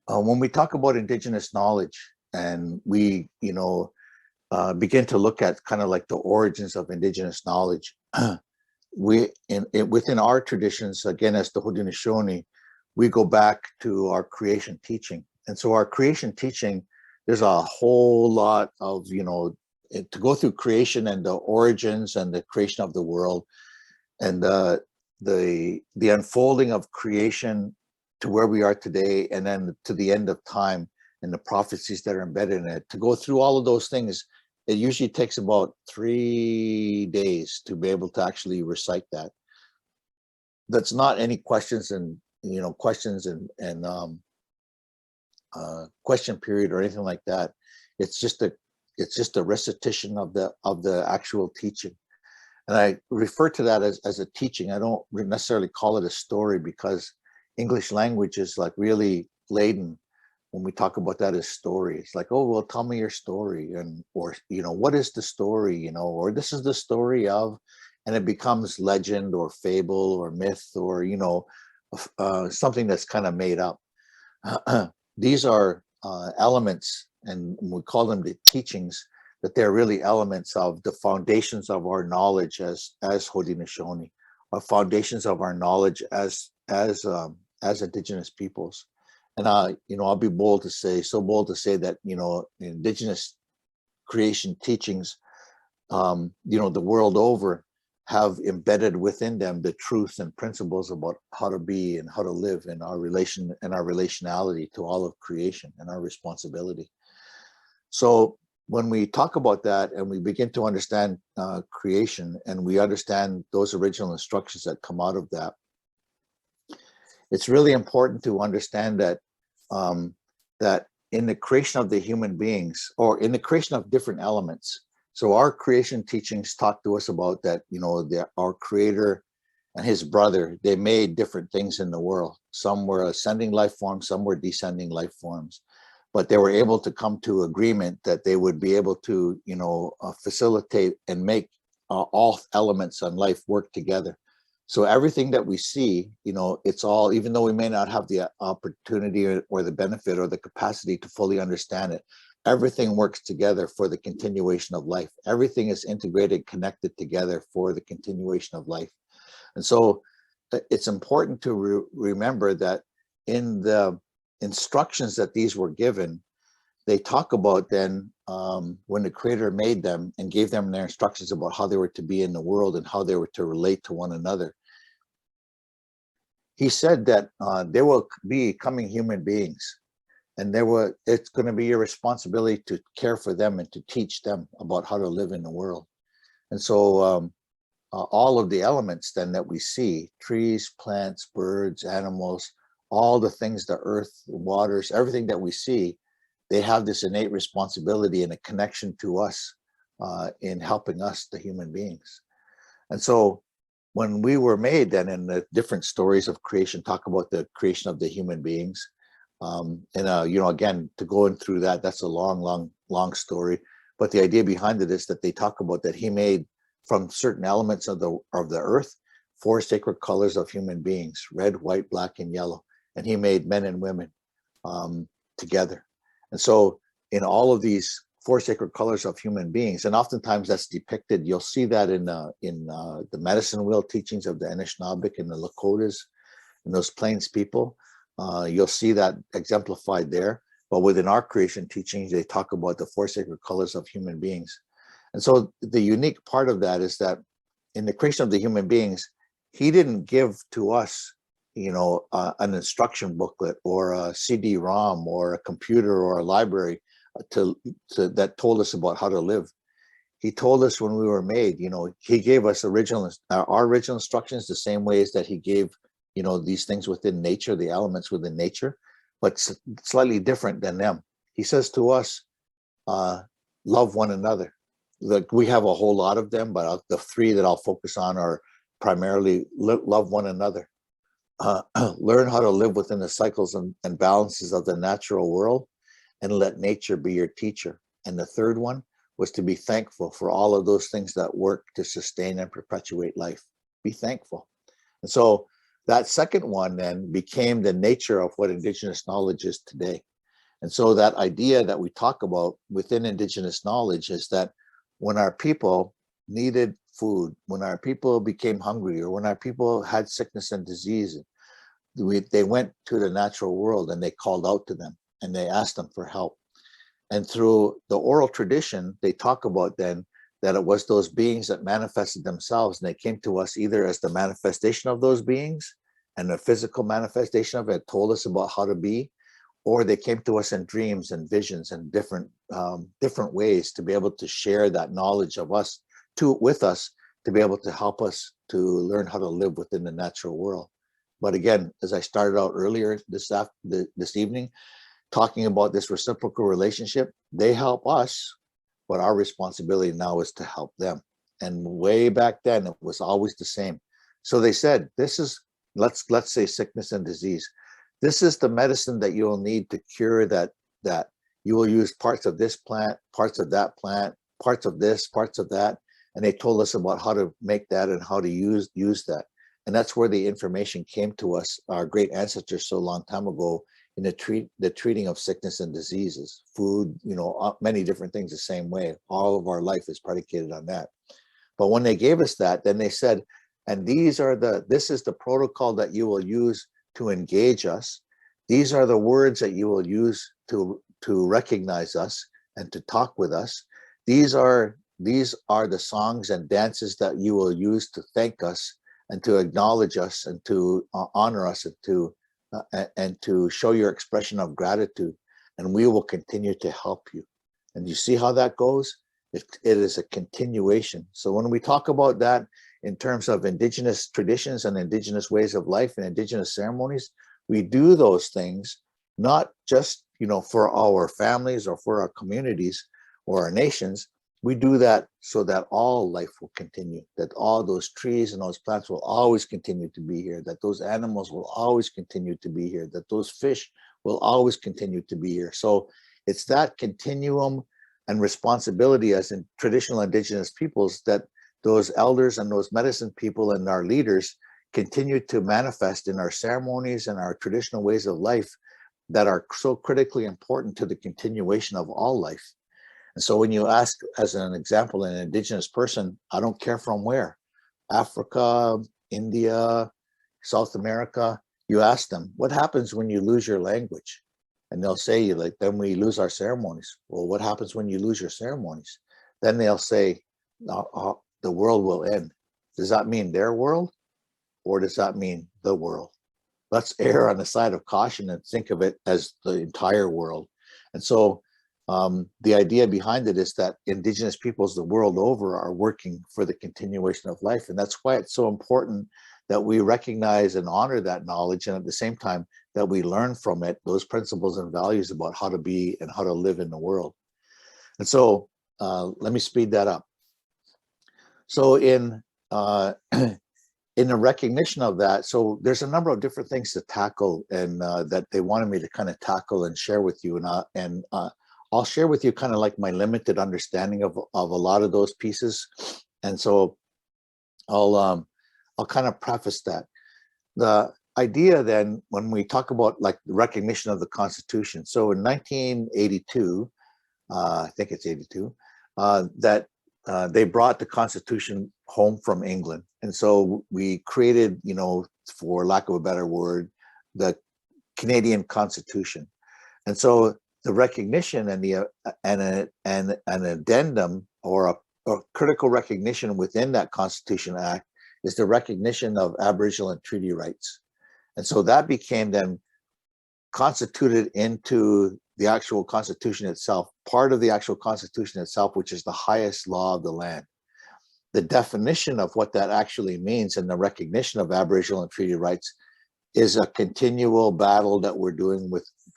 when we talk about Indigenous knowledge and we, begin to look at kind of like the origins of Indigenous knowledge, within our traditions, again, as the Haudenosaunee, we go back to our creation teaching. And so our creation teaching, there's a whole lot of, to go through creation and the origins and the creation of the world, and the unfolding of creation to where we are today, and then to the end of time and the prophecies that are embedded in it. To go through all of those things, it usually takes about 3 days to be able to actually recite that. That's not any questions and question period or anything like that. It's just a recitation of the actual teaching. And I refer to that as a teaching. I don't necessarily call it a story, because English language is like really laden when we talk about that as story. It's like, oh, well, tell me your story, or what is the story, or this is the story of, and it becomes legend or fable or myth, or something that's kind of made up. These are elements, and we call them the teachings, that they're really elements of the foundations of our knowledge as Haudenosaunee, or foundations of our knowledge as Indigenous peoples. And I'll be bold to say that Indigenous creation teachings, the world over, have embedded within them the truth and principles about how to be and how to live in our relation and our relationality to all of creation and our responsibility. So when we talk about that and we begin to understand creation, and we understand those original instructions that come out of that, it's really important to understand that that in the creation of the human beings, or in the creation of different elements. So our creation teachings talk to us about that, our creator and his brother, they made different things in the world. Some were ascending life forms, some were descending life forms, but they were able to come to agreement that they would be able to, facilitate and make all elements on life work together. So everything that we see, it's all, even though we may not have the opportunity or the benefit or the capacity to fully understand it, everything works together for the continuation of life. Everything is integrated, connected together for the continuation of life. And so it's important to remember that in the instructions that these were given, they talk about then when the creator made them and gave them their instructions about how they were to be in the world and how they were to relate to one another. He said that they will be coming human beings, and it's going to be your responsibility to care for them and to teach them about how to live in the world. And so all of the elements then that we see, trees, plants, birds, animals, all the things, the earth, the waters, everything that we see, they have this innate responsibility and a connection to us in helping us, the human beings. And so when we were made, then, in the different stories of creation talk about the creation of the human beings. Again, to go in through that, that's a long story. But the idea behind it is that they talk about that he made from certain elements of the earth 4 sacred colors of human beings: red, white, black, and yellow. And he made men and women together. And so in all of these 4 sacred colors of human beings, and oftentimes that's depicted, you'll see that in the medicine wheel teachings of the Anishinaabeg and the Lakotas and those Plains people. You'll see that exemplified there. But within our creation teachings, they talk about the 4 sacred colors of human beings. And so the unique part of that is that in the creation of the human beings, he didn't give to us, an instruction booklet or a CD-ROM or a computer or a library that told us about how to live. He told us when we were made, he gave us our original instructions, the same ways that he gave, these things within nature, the elements within nature, but slightly different than them. He says to us, love one another. Like, we have a whole lot of them, but the 3 that I'll focus on are primarily love one another. learn how to live within the cycles and balances of the natural world, and let nature be your teacher. And the third one was to be thankful for all of those things that work to sustain and perpetuate life. Be thankful. And so that second one then became the nature of what Indigenous knowledge is today. And so that idea that we talk about within Indigenous knowledge is that when our people needed food, when our people became hungry, or when our people had sickness and disease, they went to the natural world and they called out to them and they asked them for help. And through the oral tradition, they talk about then that it was those beings that manifested themselves, and they came to us either as the manifestation of those beings, and the physical manifestation of it told us about how to be, or they came to us in dreams and visions and different ways to be able to share that knowledge of us with us, to be able to help us to learn how to live within the natural world. But again, as I started out earlier this evening, talking about this reciprocal relationship, they help us, but our responsibility now is to help them. And way back then, it was always the same. So they said, this is, let's say sickness and disease. This is the medicine that you will need to cure that you will use parts of this plant, parts of that plant, parts of this, parts of that. And they told us about how to make that and how to use that. And that's where the information came to us, our great ancestors so long time ago, in the treating of sickness and diseases, food, many different things the same way. All of our life is predicated on that. But when they gave us that, then they said, and this is the protocol that you will use to engage us. These are the words that you will use to recognize us and to talk with us. These are the songs and dances that you will use to thank us and to acknowledge us and to honor us and to show your expression of gratitude. And we will continue to help you. And you see how that goes? It is a continuation. So when we talk about that in terms of Indigenous traditions and Indigenous ways of life and Indigenous ceremonies, we do those things not just for our families or for our communities or our nations. We do that so that all life will continue, that all those trees and those plants will always continue to be here, that those animals will always continue to be here, that those fish will always continue to be here. So it's that continuum and responsibility as in traditional Indigenous peoples that those elders and those medicine people and our leaders continue to manifest in our ceremonies and our traditional ways of life that are so critically important to the continuation of all life. And so when you ask, as an example, an Indigenous person, I don't care from where, Africa, India, South America, you ask them, what happens when you lose your language? And they'll say, then we lose our ceremonies. Well, what happens when you lose your ceremonies? Then they'll say, the world will end. Does that mean their world? Or does that mean the world? Let's err on the side of caution and think of it as the entire world. And so the idea behind it is that Indigenous peoples the world over are working for the continuation of life. And that's why it's so important that we recognize and honor that knowledge, and at the same time that we learn from it those principles and values about how to be and how to live in the world. And so let me speed that up. So in the recognition of that, so there's a number of different things to tackle, and that they wanted me to kind of tackle and share with you, and I'll share with you kind of like my limited understanding of a lot of those pieces. And so I'll kind of preface that. The idea then, when we talk about like the recognition of the Constitution, so in 1982, I think it's 82, that they brought the Constitution home from England. And so we created, for lack of a better word, the Canadian Constitution. And so the recognition and an addendum or a critical recognition within that Constitution Act is the recognition of Aboriginal and treaty rights. And so that became then constituted into the actual Constitution itself, part of the actual Constitution itself, which is the highest law of the land. The definition of what that actually means and the recognition of Aboriginal and treaty rights is a continual battle that we're doing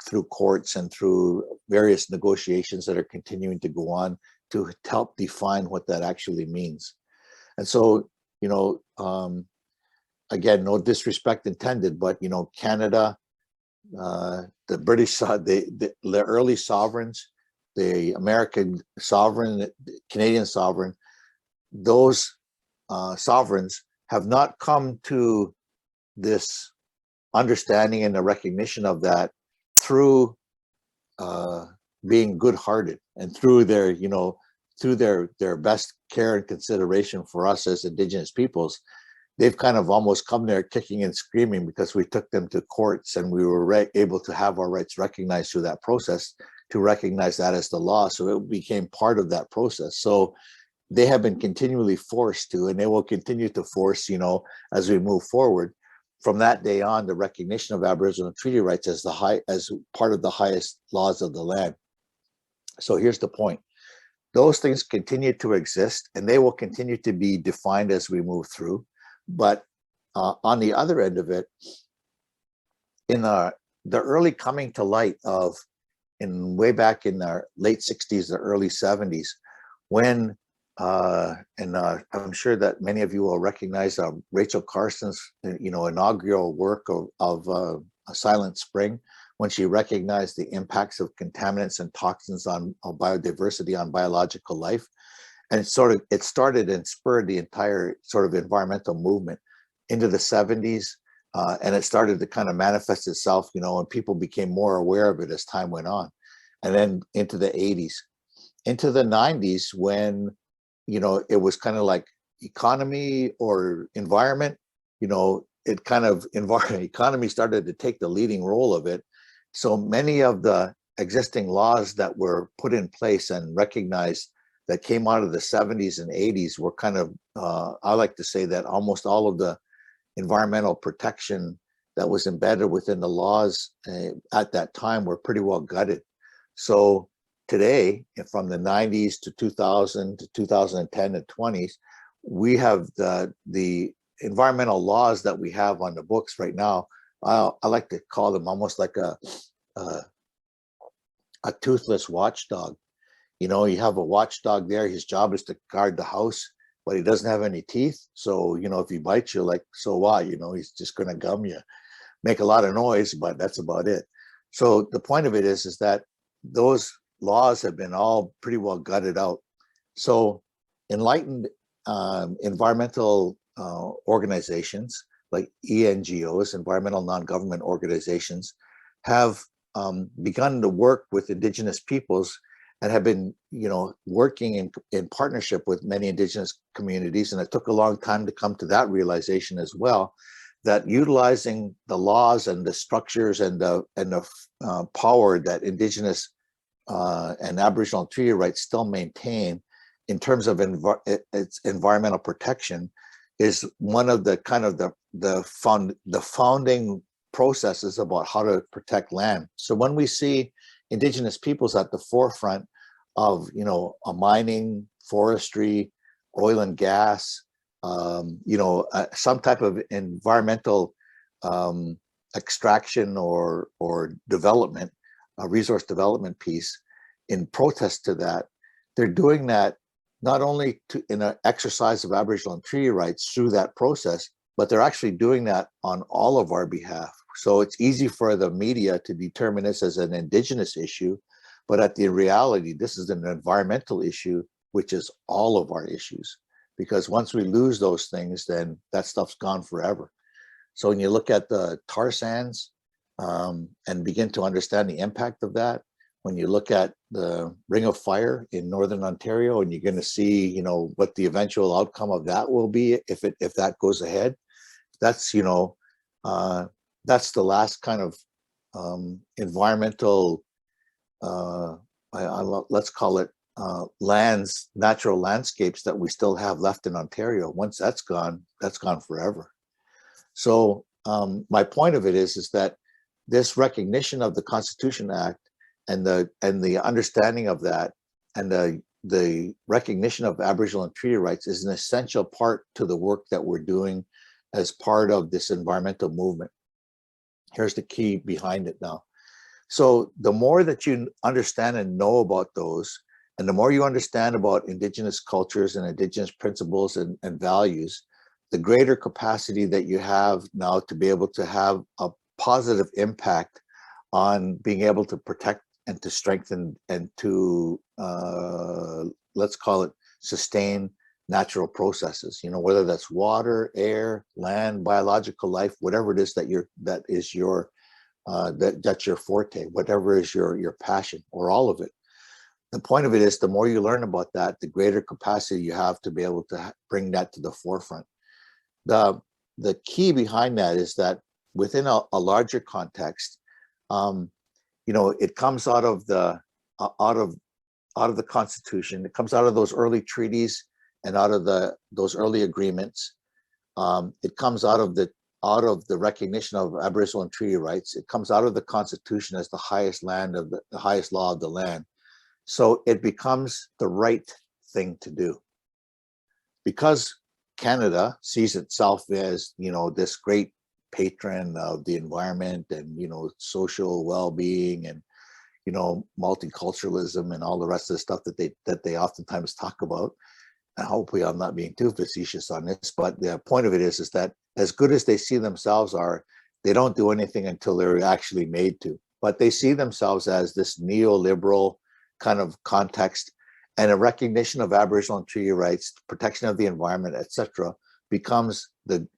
through courts and through various negotiations that are continuing to go on to help define what that actually means. And so, again, no disrespect intended, but Canada, the British, the early sovereigns, the American sovereign, the Canadian sovereign, those sovereigns have not come to this understanding and the recognition of that through being good-hearted and through their, through their best care and consideration for us as Indigenous peoples. They've kind of almost come there kicking and screaming because we took them to courts and we were able to have our rights recognized through that process, to recognize that as the law. So it became part of that process. So they have been continually forced to, and they will continue to force, as we move forward. From that day on, the recognition of Aboriginal treaty rights as part of the highest laws of the land. So here's the point. Those things continue to exist and they will continue to be defined as we move through. But on the other end of it, in the early coming to light of, way back in the late 60s, the early 70s, when, I'm sure that many of you will recognize Rachel Carson's, inaugural work of Silent Spring, when she recognized the impacts of contaminants and toxins on biodiversity, on biological life. And it started and spurred the entire sort of environmental movement into the 70s. And it started to kind of manifest itself, and people became more aware of it as time went on. And then into the 80s, into the 90s, when, it was kind of like economy or environment, it kind of economy started to take the leading role of it. So many of the existing laws that were put in place and recognized that came out of the 70s and 80s were kind of, I like to say that almost all of the environmental protection that was embedded within the laws at that time were pretty well gutted. So today, from the 90s to 2000 to 2010 and 20s, we have the environmental laws that we have on the books right now. I like to call them almost like a toothless watchdog. You have a watchdog there. His job is to guard the house, but he doesn't have any teeth. So, if he bites you, like, so what? He's just going to gum you, make a lot of noise, but that's about it. So the point of it is that those laws have been all pretty well gutted out. So enlightened environmental organizations like ENGOs, environmental non-government organizations, have begun to work with Indigenous peoples and have been, working in partnership with many Indigenous communities. And it took a long time to come to that realization as well, that utilizing the laws and the structures and the power that Indigenous and Aboriginal treaty rights still maintain in terms of its environmental protection is one of the kind of the founding processes about how to protect land. So when we see Indigenous peoples at the forefront of, a mining, forestry, oil and gas, some type of environmental extraction or development, a resource development piece, in protest to that, they're doing that not only in an exercise of Aboriginal and treaty rights through that process, but they're actually doing that on all of our behalf. So it's easy for the media to determine this as an Indigenous issue, but at the reality, this is an environmental issue, which is all of our issues. Because once we lose those things, then that stuff's gone forever. So when you look at the tar sands and begin to understand the impact of that, when you look at the Ring of Fire in Northern Ontario, and you're going to see, what the eventual outcome of that will be if that goes ahead, that's, that's the last kind of environmental, let's call it natural landscapes that we still have left in Ontario. Once that's gone forever. So my point of it is that this recognition of the Constitution Act and the understanding of that and the recognition of Aboriginal and treaty rights is an essential part to the work that we're doing as part of this environmental movement. Here's the key behind it now. So the more that you understand and know about those, and the more you understand about Indigenous cultures and Indigenous principles and values, the greater capacity that you have now to be able to have a positive impact on being able to protect and to strengthen and to, let's call it, sustain natural processes, you know, whether that's water, air, land, biological life, whatever it is that's your forte, whatever is your passion, or all of it. The point of it is, the more you learn about that, the greater capacity you have to be able to bring that to the forefront. The key behind that is that within a larger context, you know, it comes out of the Constitution. It comes out of those early treaties and out of those early agreements. It comes out of the recognition of Aboriginal and treaty rights. It comes out of the Constitution as the highest law of the land. So it becomes the right thing to do, because Canada sees itself as, you know, this great patron of the environment and, you know, social well-being and, you know, multiculturalism and all the rest of the stuff that they oftentimes talk about. And hopefully I'm not being too facetious on this, but the point of it is that as good as they see themselves are, they don't do anything until they're actually made to. But they see themselves as this neoliberal kind of context, and a recognition of Aboriginal and treaty rights, protection of the environment, etc., becomes the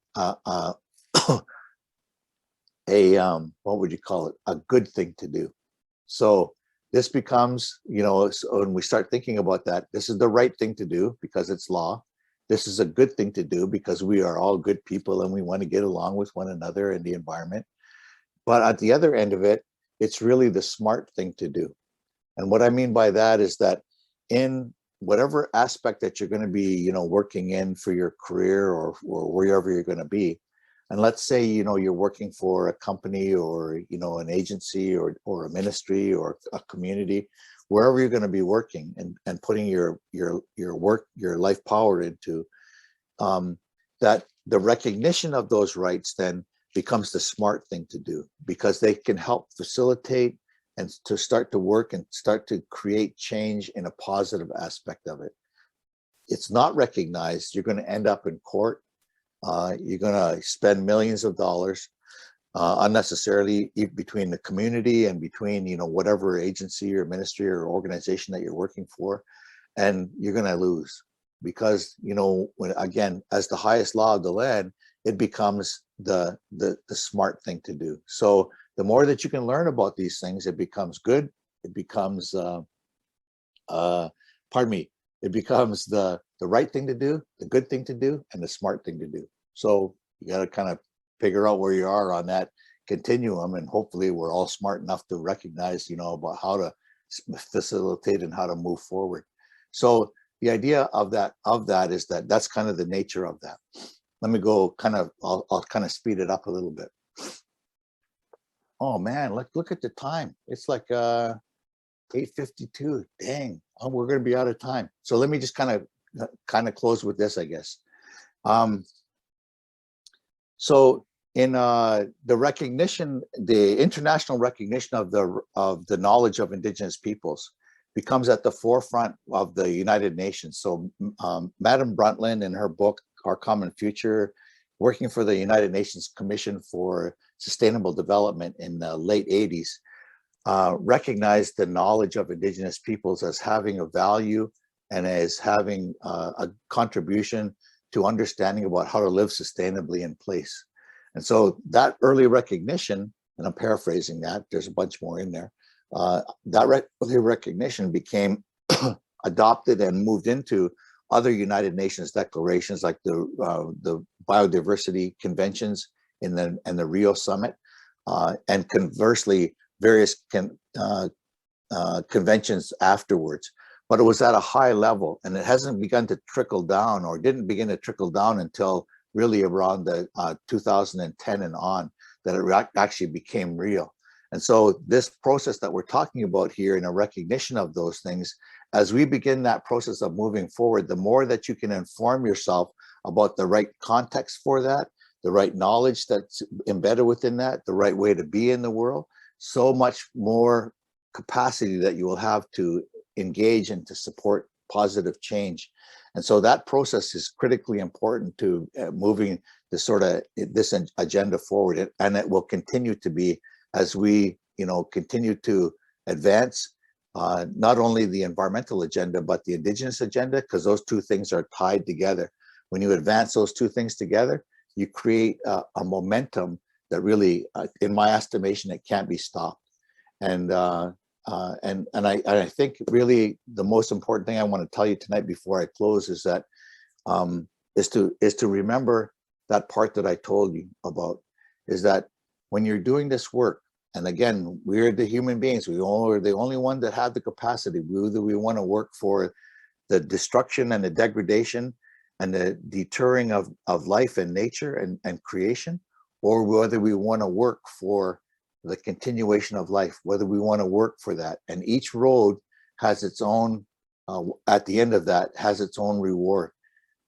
what would you call it? A good thing to do. So this becomes, you know, so when we start thinking about that, this is the right thing to do because it's law. This is a good thing to do because we are all good people and we want to get along with one another and the environment. But at the other end of it, it's really the smart thing to do. And what I mean by that is that in whatever aspect that you're going to be, you know, working in for your career or wherever you're going to be, and let's say, you know, you're working for a company or, you know, an agency or a ministry or a community, wherever you're going to be working and putting your work, your life power into, that the recognition of those rights then becomes the smart thing to do, because they can help facilitate and to start to work and start to create change in a positive aspect of it. It's not recognized, you're going to end up in court. You're going to spend millions of dollars unnecessarily between the community and between, you know, whatever agency or ministry or organization that you're working for, and you're going to lose because, you know, when again, as the highest law of the land, it becomes the smart thing to do. So the more that you can learn about these things, it becomes good. It becomes, it becomes the right thing to do, the good thing to do, and the smart thing to do. So you got to kind of figure out where you are on that continuum, and hopefully we're all smart enough to recognize, you know, about how to facilitate and how to move forward. So the idea of that is that that's kind of the nature of that. Let me go kind of, I'll kind of speed it up a little bit. Oh man, look at the time. It's like 8:52. Dang, we're going to be out of time. So let me just kind of close with this, I guess. So in the recognition, the international recognition of the knowledge of Indigenous peoples becomes at the forefront of the United Nations. So Madam Brundtland, in her book, Our Common Future, working for the United Nations Commission for Sustainable Development in the late 80s, recognized the knowledge of Indigenous peoples as having a value and as having a contribution to understanding about how to live sustainably in place. And so that early recognition, and I'm paraphrasing that, there's a bunch more in there, that early recognition became adopted and moved into other United Nations declarations, like the biodiversity conventions and the Rio Summit, and conversely, various conventions afterwards. But it was at a high level, and it hasn't begun to trickle down, or didn't begin to trickle down until really around the 2010 and on, that it actually became real. And so this process that we're talking about here, in a recognition of those things, as we begin that process of moving forward, the more that you can inform yourself about the right context for that, the right knowledge that's embedded within that, the right way to be in the world, so much more capacity that you will have to engage and to support positive change. And so that process is critically important to moving this sort of this agenda forward, and it will continue to be as we, continue to advance not only the environmental agenda, but the Indigenous agenda, because those two things are tied together. When you advance those two things together, you create a momentum that really, in my estimation, it can't be stopped. And I think really the most important thing I want to tell you tonight before I close is that is to remember that part that I told you about, is that when you're doing this work, and again, we're the human beings, we're the only one that have the capacity, whether we want to work for the destruction and the degradation and the deterring of life and nature and creation, or whether we want to work for the continuation of life, whether we want to work for that. And each road has its own, at the end of that, has its own reward.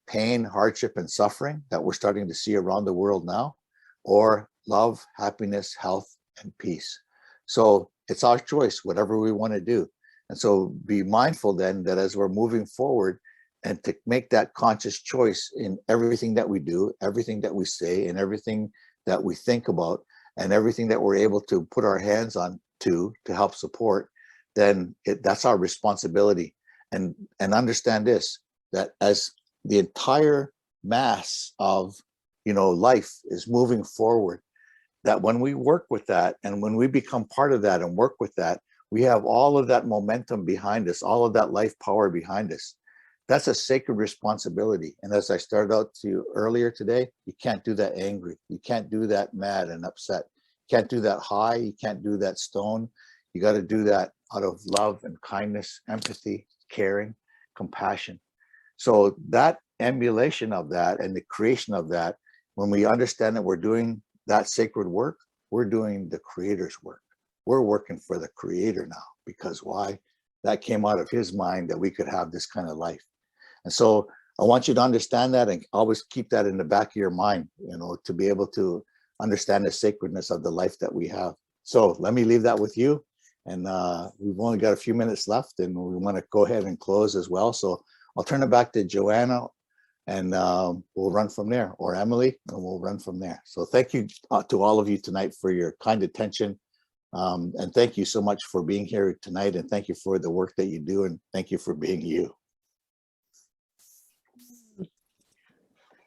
Pain, hardship, and suffering that we're starting to see around the world now, or love, happiness, health, and peace. So it's our choice, whatever we want to do. And so be mindful then that as we're moving forward, and to make that conscious choice in everything that we do, everything that we say, and everything that we think about, and everything that we're able to put our hands on to help support, then that's our responsibility. And understand this, that as the entire mass of life is moving forward, that when we work with that, and when we become part of that and work with that, we have all of that momentum behind us, all of that life power behind us. That's a sacred responsibility. And as I started out to you earlier today, you can't do that angry. You can't do that mad and upset. You can't do that high. You can't do that stone. You got to do that out of love and kindness, empathy, caring, compassion. So that emulation of that and the creation of that, when we understand that we're doing that sacred work, we're doing the Creator's work. We're working for the Creator now, because why? That came out of his mind that we could have this kind of life. And so I want you to understand that, and always keep that in the back of your mind, to be able to understand the sacredness of the life that we have. So let me leave that with you. And we've only got a few minutes left, and we want to go ahead and close as well. So I'll turn it back to Joanna, and we'll run from there, or Emily, and we'll run from there. So thank you to all of you tonight for your kind attention. And thank you so much for being here tonight, and thank you for the work that you do, and thank you for being you.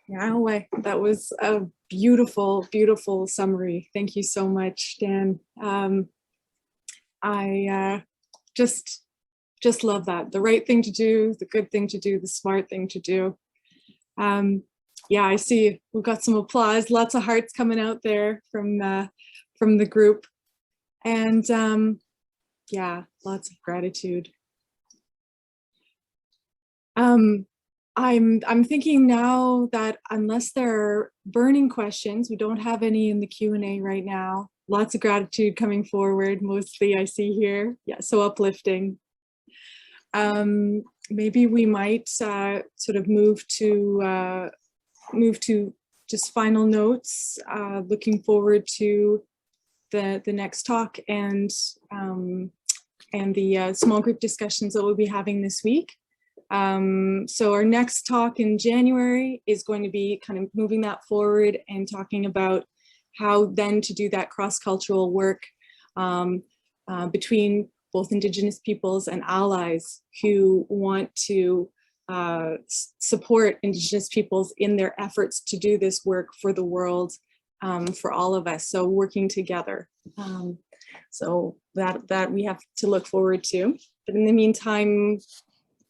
Yeah, that was a beautiful, beautiful summary. Thank you so much, Dan. I just love that. The right thing to do, the good thing to do, the smart thing to do. Yeah, I see we've got some applause, lots of hearts coming out there from the group. And yeah, lots of gratitude. I'm thinking now that unless there are burning questions, we don't have any in the Q&A right now. Lots of gratitude coming forward, mostly I see here. Yeah, so uplifting. Maybe we might sort of move to just final notes, looking forward to the next talk and the small group discussions that we'll be having this week. So our next talk in January is going to be kind of moving that forward and talking about how then to do that cross-cultural work between both Indigenous peoples and allies who want to support Indigenous peoples in their efforts to do this work for the world, for all of us. So working together. So that we have to look forward to. But in the meantime,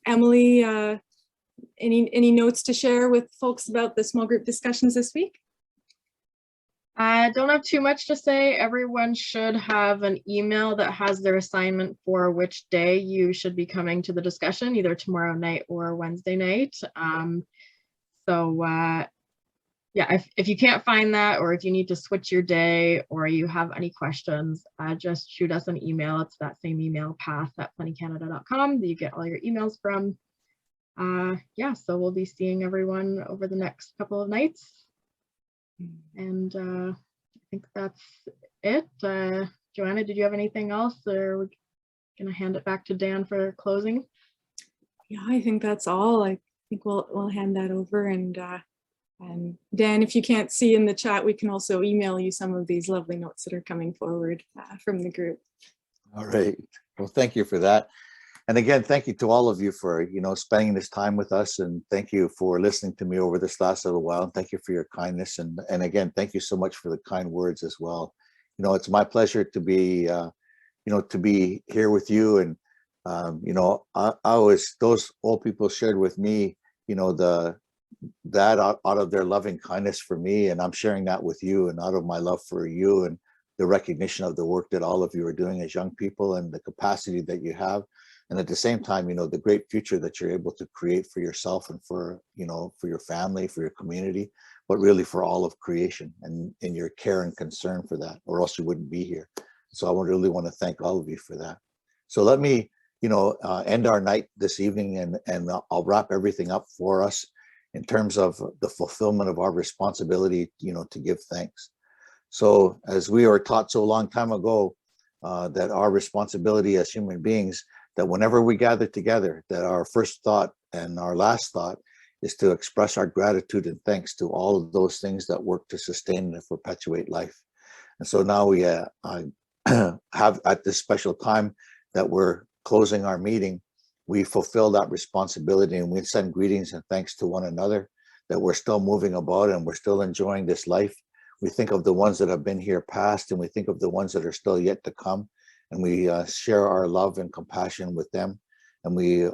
Emily, any notes to share with folks about the small group discussions this week? I don't have too much to say. Everyone should have an email that has their assignment for which day you should be coming to the discussion, either tomorrow night or Wednesday night. Yeah, if you can't find that, or if you need to switch your day, or you have any questions, just shoot us an email. It's that same email, path@plentycanada.com, that you get all your emails from. Yeah, so we'll be seeing everyone over the next couple of nights. And I think that's it. Joanna, did you have anything else, or we're gonna hand it back to Dan for closing? Yeah, I think that's all. I think we'll hand that over, and Dan, if you can't see in the chat, we can also email you some of these lovely notes that are coming forward from the group. All right. Well, thank you for that. And again, thank you to all of you for, spending this time with us. And thank you for listening to me over this last little while. And thank you for your kindness. And again, thank you so much for the kind words as well. It's my pleasure to be, to be here with you. And, I always, those old people shared with me, that out of their loving kindness for me. And I'm sharing that with you, and out of my love for you and the recognition of the work that all of you are doing as young people and the capacity that you have. And at the same time, the great future that you're able to create for yourself and for, for your family, for your community, but really for all of creation, and in your care and concern for that, or else you wouldn't be here. So I really want to thank all of you for that. So let me, end our night this evening, and I'll wrap everything up for us in terms of the fulfillment of our responsibility, to give thanks. So as we were taught so long time ago, that our responsibility as human beings, that whenever we gather together, that our first thought and our last thought is to express our gratitude and thanks to all of those things that work to sustain and perpetuate life. And so now we have, at this special time that we're closing our meeting, we fulfill that responsibility, and we send greetings and thanks to one another, that we're still moving about and we're still enjoying this life. We think of the ones that have been here past, and we think of the ones that are still yet to come, and we share our love and compassion with them, and we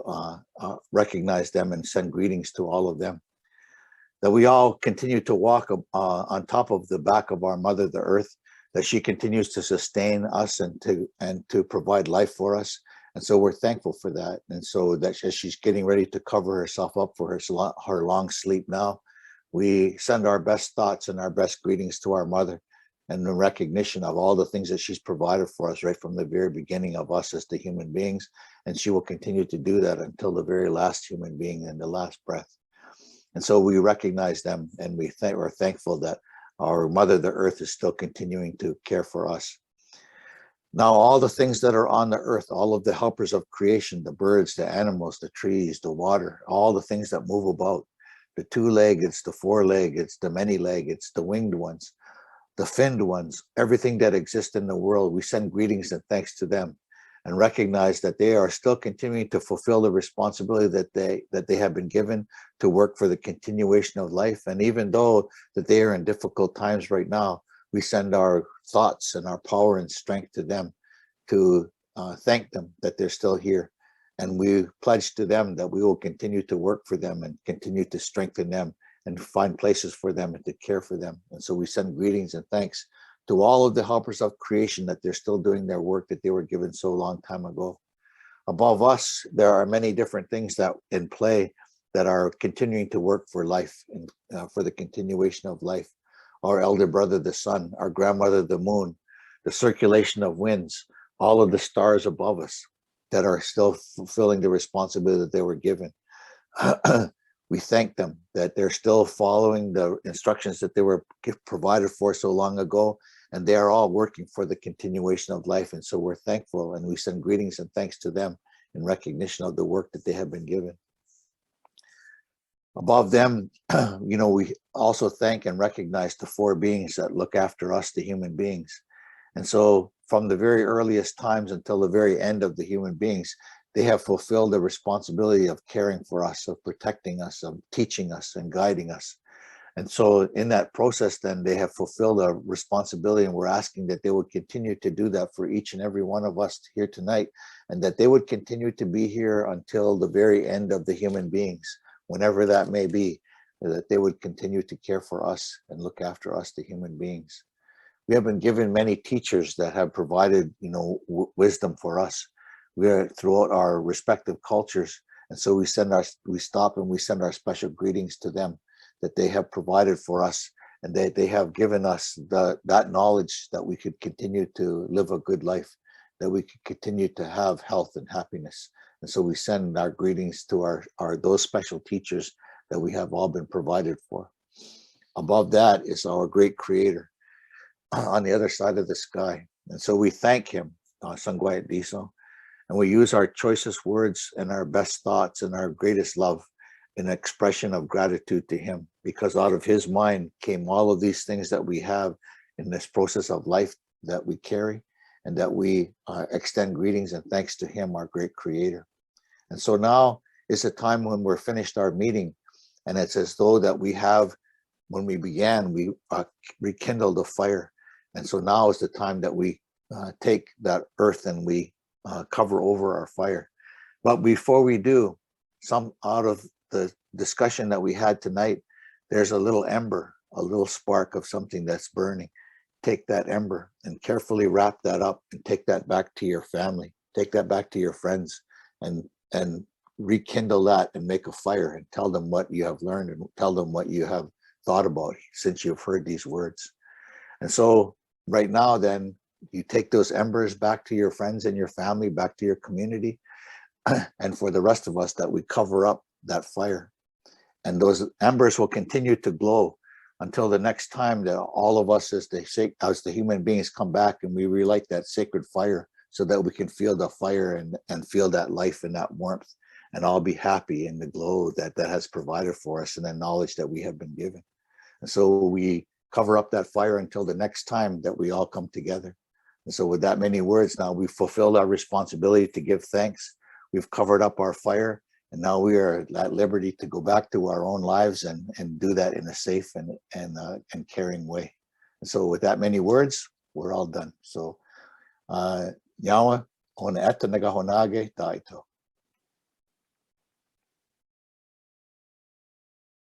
recognize them and send greetings to all of them. That we all continue to walk on top of the back of our mother, the earth, that she continues to sustain us and to provide life for us. And so we're thankful for that. And so that as she's getting ready to cover herself up for her long sleep now, we send our best thoughts and our best greetings to our mother, and the recognition of all the things that she's provided for us right from the very beginning of us as the human beings. And she will continue to do that until the very last human being and the last breath. And so we recognize them, and we're thankful that our mother, the earth, is still continuing to care for us. Now, all the things that are on the earth, all of the helpers of creation, the birds, the animals, the trees, the water, all the things that move about, the two-legged, the four-legged, the many-legged, the winged ones, the finned ones, everything that exists in the world, we send greetings and thanks to them, and recognize that they are still continuing to fulfill the responsibility that they have been given to work for the continuation of life. And even though that they are in difficult times right now, we send our thoughts and our power and strength to them, to thank them that they're still here. And we pledge to them that we will continue to work for them and continue to strengthen them and find places for them and to care for them. And so we send greetings and thanks to all of the helpers of creation, that they're still doing their work that they were given so long time ago. Above us, there are many different things that in play that are continuing to work for life and for the continuation of life. Our elder brother, the sun, our grandmother, the moon, the circulation of winds, all of the stars above us that are still fulfilling the responsibility that they were given. We thank them that they're still following the instructions that they were provided for so long ago, and they are all working for the continuation of life. And so we're thankful, and we send greetings and thanks to them in recognition of the work that they have been given. Above them, we also thank and recognize the four beings that look after us, the human beings. And so from the very earliest times until the very end of the human beings, they have fulfilled the responsibility of caring for us, of protecting us, of teaching us and guiding us. And so in that process, then they have fulfilled a responsibility, and we're asking that they would continue to do that for each and every one of us here tonight, and that they would continue to be here until the very end of the human beings, whenever that may be, that they would continue to care for us and look after us, the human beings. We have been given many teachers that have provided, wisdom for us. We are throughout our respective cultures, and so we stop and we send our special greetings to them, that they have provided for us, and that they have given us that knowledge that we could continue to live a good life, that we could continue to have health and happiness. And so we send our greetings to those special teachers that we have all been provided for. Above that is our great creator on the other side of the sky. And so we thank him, Sangwayat Diso, And we use our choicest words and our best thoughts and our greatest love in expression of gratitude to him, because out of his mind came all of these things that we have in this process of life that we carry, and that we extend greetings and thanks to him, our great creator. And so now is the time when we're finished our meeting, and it's as though that we have, when we began, we rekindled a fire. And so now is the time that we take that earth and we cover over our fire. But before we do, some out of the discussion that we had tonight, there's a little ember, a little spark of something that's burning. Take that ember and carefully wrap that up and take that back to your family, take that back to your friends, and rekindle that and make a fire and tell them what you have learned and tell them what you have thought about since you've heard these words. And so right now, then, you take those embers back to your friends and your family, back to your community, and for the rest of us, that we cover up that fire. And those embers will continue to glow until the next time that all of us as the human beings come back and we relight that sacred fire, so that we can feel the fire and feel that life and that warmth, and all be happy in the glow that has provided for us and the knowledge that we have been given. And so we cover up that fire until the next time that we all come together. And so with that many words, now we've fulfilled our responsibility to give thanks. We've covered up our fire, and now we are at liberty to go back to our own lives and do that in a safe and caring way. And so with that many words, we're all done. So Yawa, ona eta nagahonage taito.